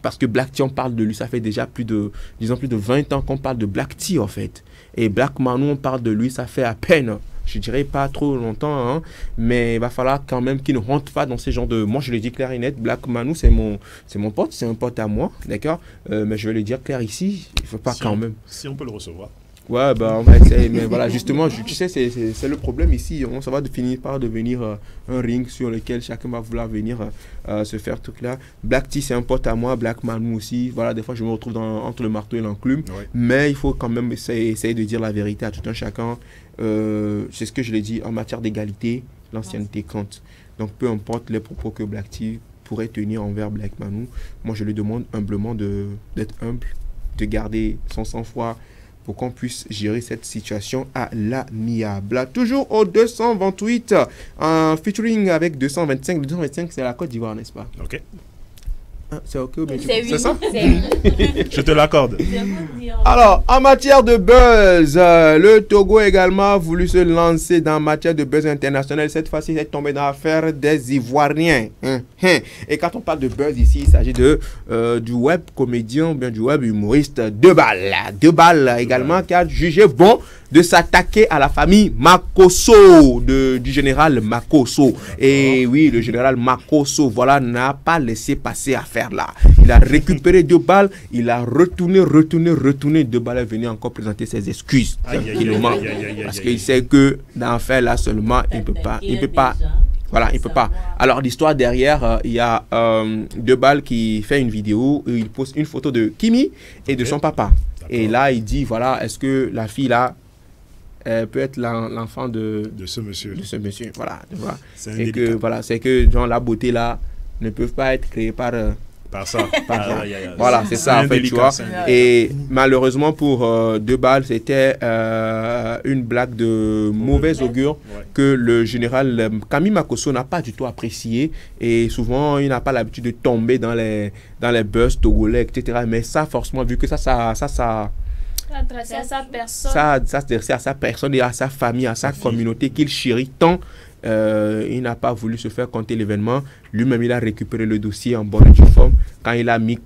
Parce que Black T, on parle de lui, ça fait déjà plus de 20 ans qu'on parle de Black T, en fait. Et Black Manu, on parle de lui, ça fait à peine, je dirais pas trop longtemps, hein, mais il va falloir quand même qu'il ne rentre pas dans ces genres de... Moi, je le dis clair et net, Black Manu, c'est mon pote, c'est un pote à moi, d'accord, mais je vais le dire clair ici, il ne faut pas même... Si on peut le recevoir. Ouais, bah, on va essayer, mais voilà, justement, tu sais, c'est le problème ici. Ça va finir par devenir un ring sur lequel chacun va vouloir venir se faire tout là. Black T, c'est un pote à moi, Black Manu aussi. Voilà, des fois, je me retrouve entre le marteau et l'enclume. Ouais. Mais il faut quand même essayer de dire la vérité à tout un chacun. C'est ce que je l'ai dit, en matière d'égalité, l'ancienneté compte. Donc, peu importe les propos que Black T pourrait tenir envers Black Manu, moi, je lui demande humblement d'être humble, de garder son sang-froid, pour qu'on puisse gérer cette situation à l'amiable. Toujours au 228, un featuring avec 225. Le 225, c'est la Côte d'Ivoire, n'est-ce pas? Ok. Ah, c'est ok ou bien c'est ça? Je te l'accorde. Alors, en matière de buzz, le Togo a également voulu se lancer dans matière de buzz international. Cette fois-ci, il est tombé dans l'affaire des Ivoiriens. Et quand on parle de buzz ici, il s'agit du web comédien, bien du web humoriste Debal également, qui a jugé bon de s'attaquer à la famille Makosso, du général Makosso. Et oui, le général Makosso, voilà, n'a pas laissé passer affaire là. Il a récupéré 2 balles, il a retourné. 2 balles est venu encore présenter ses excuses. Parce qu'il sait que dans l'affaire là seulement, il ne peut pas. Voilà, il ne peut pas. Alors, l'histoire derrière, il y a 2 balles qui fait une vidéo où il poste une photo de Kimi et de son papa. Et là, il dit, voilà, est-ce que la fille là peut être l'enfant de ce monsieur. Voilà. C'est que voilà, c'est que genre la beauté là ne peut pas être créée par ça. Voilà, c'est ça en fait, tu vois. Et malheureusement pour 2 balles, c'était une blague de mauvaise augure que le général Camille Makosso n'a pas du tout apprécié. Et souvent, il n'a pas l'habitude de tomber dans les buzz togolais, etc. Mais ça, forcément, vu que ça s'adressait à sa personne. Ça s'adressait à sa personne et à sa famille, à sa communauté qu'il chérit tant. Il n'a pas voulu se faire compter l'événement. Lui-même, il a récupéré le dossier en bonne et due forme. Quand il a mis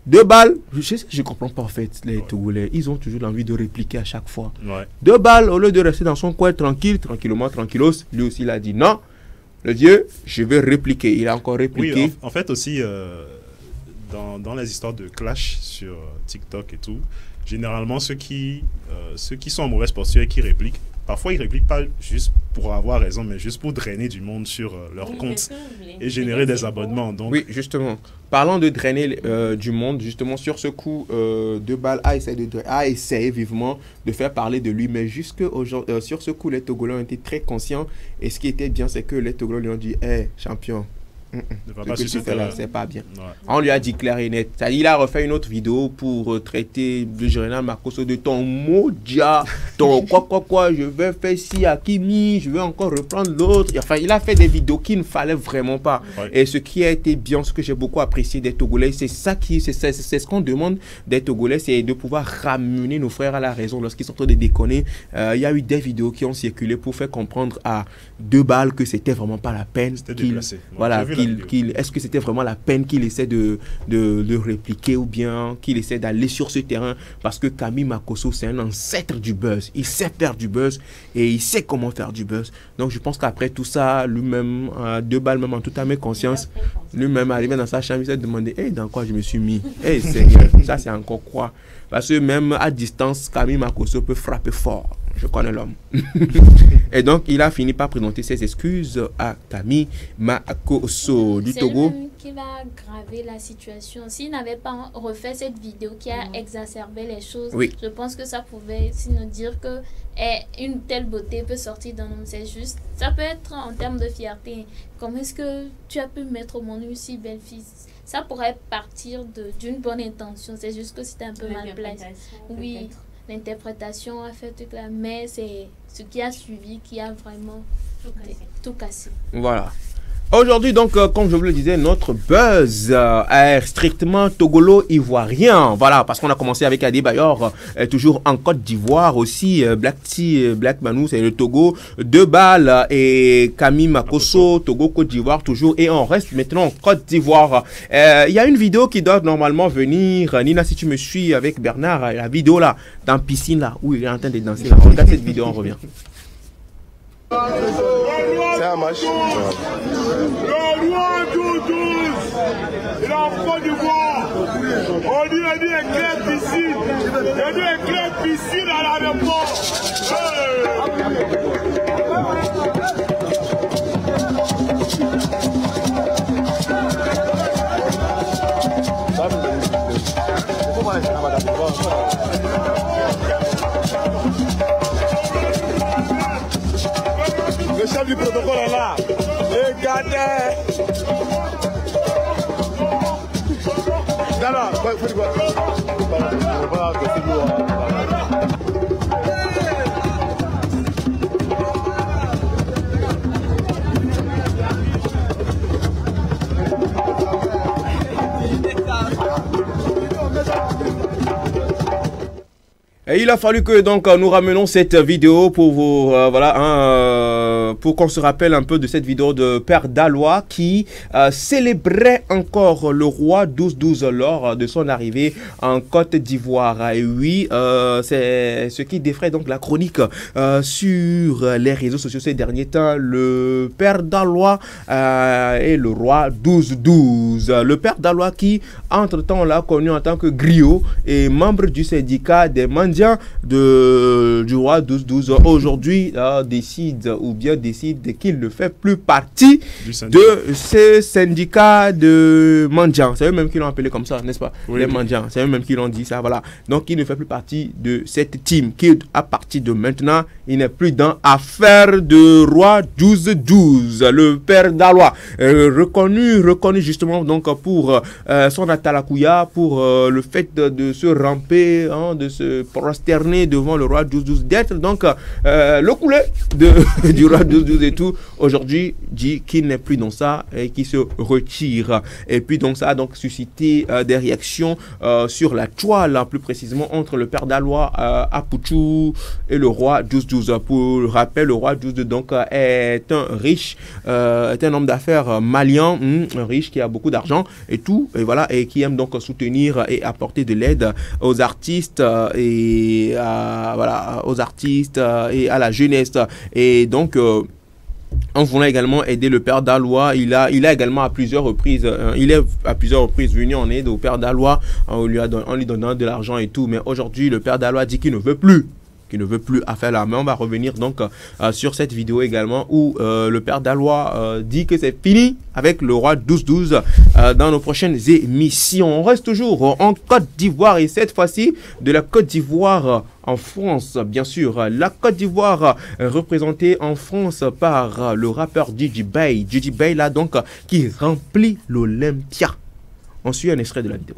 2 balles, je comprends pas en fait, les Togolais. Ils ont toujours envie de répliquer à chaque fois. 2 balles, au lieu de rester dans son coin tranquillement, tranquillos, lui aussi, il a dit non, le Dieu, je vais répliquer. Il a encore répliqué. Oui, en fait aussi, dans les histoires de clash sur TikTok et tout, généralement, ceux qui sont en mauvaise posture et qui répliquent, parfois, ils ne répliquent pas juste pour avoir raison, mais juste pour drainer du monde sur leur compte et générer des abonnements. Donc... Oui, justement. Parlant de drainer du monde, justement, sur ce coup, 2 balles a essayé vivement de faire parler de lui. Mais jusque sur ce coup, les Togolais ont été très conscients. Et ce qui était bien, c'est que les Togolais lui ont dit « Hey, champion ». C'est pas bien. On lui a dit clair et net. Il a refait une autre vidéo pour traiter le général Makosso de ton modia, ton quoi, je vais faire ci à Kimi, je vais encore reprendre l'autre. Enfin, il a fait des vidéos qu'il ne fallait vraiment pas. Et ce qui a été bien, ce que j'ai beaucoup apprécié des Togolais, c'est ce qu'on demande des Togolais, c'est de pouvoir ramener nos frères à la raison lorsqu'ils sont en train de déconner. Il y a eu des vidéos qui ont circulé pour faire comprendre à 2 balles que c'était vraiment pas la peine. Voilà. Est-ce que c'était vraiment la peine qu'il essaie de répliquer ou bien qu'il essaie d'aller sur ce terrain? Parce que Camille Makosso, c'est un ancêtre du buzz. Il sait faire du buzz et il sait comment faire du buzz. Donc, je pense qu'après tout ça, lui-même, 2 balles, même en toute âme et conscience, lui-même arrivé dans sa chambre, il s'est demandé hey, dans quoi je me suis mis? Seigneur, ça c'est encore quoi? Parce que même à distance, Camille Makosso peut frapper fort. je connais l'homme. Et donc, il a fini par présenter ses excuses à Camille Makosso du Togo. C'est lui qui va aggraver la situation. S'il n'avait pas refait cette vidéo qui a exacerbé les choses, je pense que ça pouvait nous dire que une telle beauté peut sortir d'un homme. C'est juste, ça peut être en termes de fierté. Comment est-ce que tu as pu mettre au monde une si belle fille? Ça pourrait partir d'une bonne intention. C'est juste que c'était un peu mal placé. Oui, l'interprétation a fait tout là, mais c'est ce qui a suivi qui a vraiment tout cassé. Voilà. Aujourd'hui, donc, comme je vous le disais, notre buzz est strictement togolo-ivoirien. Voilà, parce qu'on a commencé avec Adebayor, toujours en Côte d'Ivoire aussi. Black Manou, c'est le Togo. 2 balles et Camille Makosso, Togo, Côte d'Ivoire, toujours. Et on reste maintenant en Côte d'Ivoire. Il y a une vidéo qui doit normalement venir. Nina, si tu me suis avec Bernard, la vidéo là, dans la piscine là, où il est en train de danser là. On regarde cette vidéo, on revient. C'est un match. Le roi 12, il est en Côte d'Ivoire. On dit éclair piscine. Il dit éclair piscine à l'aéroport. Le chef du protocole est là. Regardez. Dala, faut quoi? Et il a fallu que donc nous ramenons cette vidéo pour vous pour qu'on se rappelle un peu de cette vidéo de Père Dalois qui célébrait encore le roi 12-12 lors de son arrivée en Côte d'Ivoire. Et oui, c'est ce qui défraie donc la chronique sur les réseaux sociaux ces derniers temps. Le Père Dalois et le roi 12-12. Le Père Dalois qui entre-temps l'a connu en tant que griot et membre du syndicat des mendiants du roi 12-12 aujourd'hui décide qu'il ne fait plus partie de ce syndicat de mendiants. C'est eux-mêmes qui l'ont appelé comme ça, n'est-ce pas? Oui, les mendiants, c'est eux-mêmes qui l'ont dit ça, voilà. Donc il ne fait plus partie de cette team qui, à partir de maintenant, il n'est plus dans affaire de roi 12-12. Le Père Dalois, reconnu justement donc pour son atalakouya, pour le fait de se ramper, de se prosterner devant le roi 12-12, d'être donc le coulet du roi 12-12 et tout. Aujourd'hui, dit qu'il n'est plus dans ça et qu'il se retire. Et puis donc ça a donc suscité des réactions sur la toile, plus précisément entre le Père Dalois Apouchou et le roi 12-12. Pour rappel, le roi 12-12 donc est un riche, est un homme d'affaires malien, riche qui a beaucoup d'argent et tout, et voilà, et qui aime donc soutenir et apporter de l'aide aux artistes et aux artistes et à la jeunesse. Et donc en voulant également aider le Père Dalois, il a également à plusieurs reprises, venu en aide au Père Dalois en lui donnant de l'argent et tout. Mais aujourd'hui, le Père Dalois dit qu'il ne veut plus affaire là. Mais on va revenir donc sur cette vidéo également où le Père Dalois dit que c'est fini avec le roi 12-12 dans nos prochaines émissions. On reste toujours en Côte d'Ivoire et cette fois-ci de la Côte d'Ivoire en France, bien sûr. La Côte d'Ivoire représentée en France par le rappeur Djidji Bey. Djidji Bey là donc qui remplit l'Olympia. On suit un extrait de la vidéo.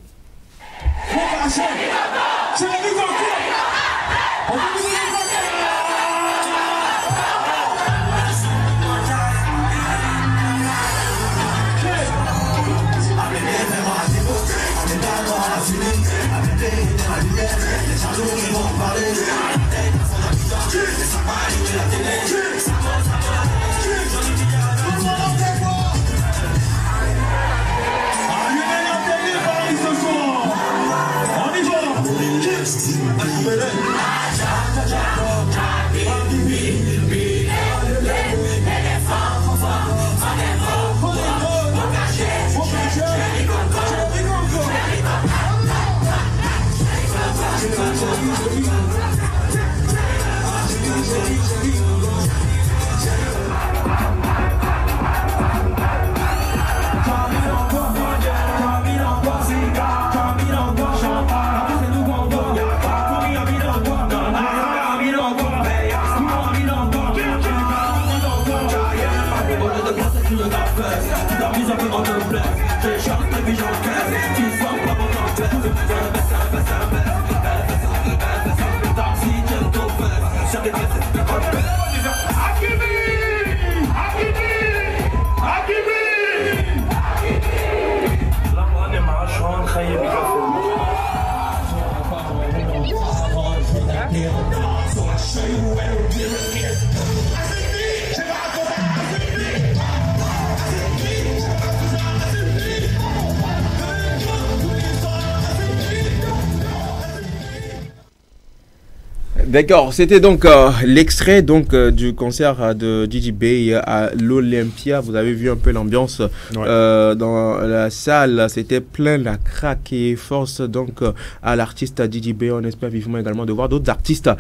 D'accord, c'était donc l'extrait donc du concert de Gigi Bay à l'Olympia. Vous avez vu un peu l'ambiance dans la salle. C'était plein la craque et force donc à l'artiste Gigi Bay. On espère vivement également de voir d'autres artistes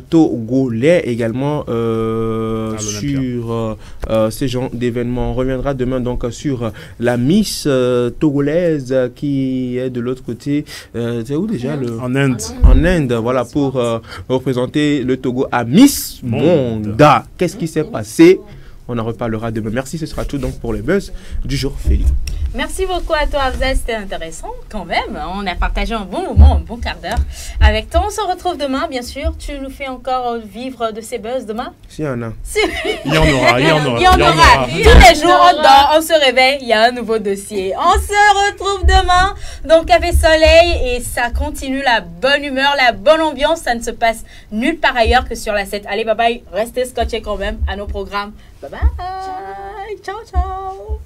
togolais également sur ces genres d'événements. On reviendra demain donc sur la Miss togolaise qui est de l'autre côté. C'est où déjà En Inde. En Inde, voilà, pour représenter le Togo à Miss Monde. Qu'est-ce qui s'est passé? On en reparlera demain. Merci, ce sera tout donc pour les buzz du jour, Félix. Merci beaucoup à toi, Afzal. C'était intéressant quand même. On a partagé un bon moment, un bon quart d'heure avec toi. On se retrouve demain, bien sûr. Tu nous fais encore vivre de ces buzz demain? S'il y en a. Il y en aura, il y en aura. Il y en aura. Tous les jours, on dort, on se réveille, il y a un nouveau dossier. On se retrouve demain dans Café Soleil et ça continue la bonne humeur, la bonne ambiance. Ça ne se passe nulle part ailleurs que sur la 7. Allez, bye bye. Restez scotchés quand même à nos programmes. Bye bye. Ciao, ciao.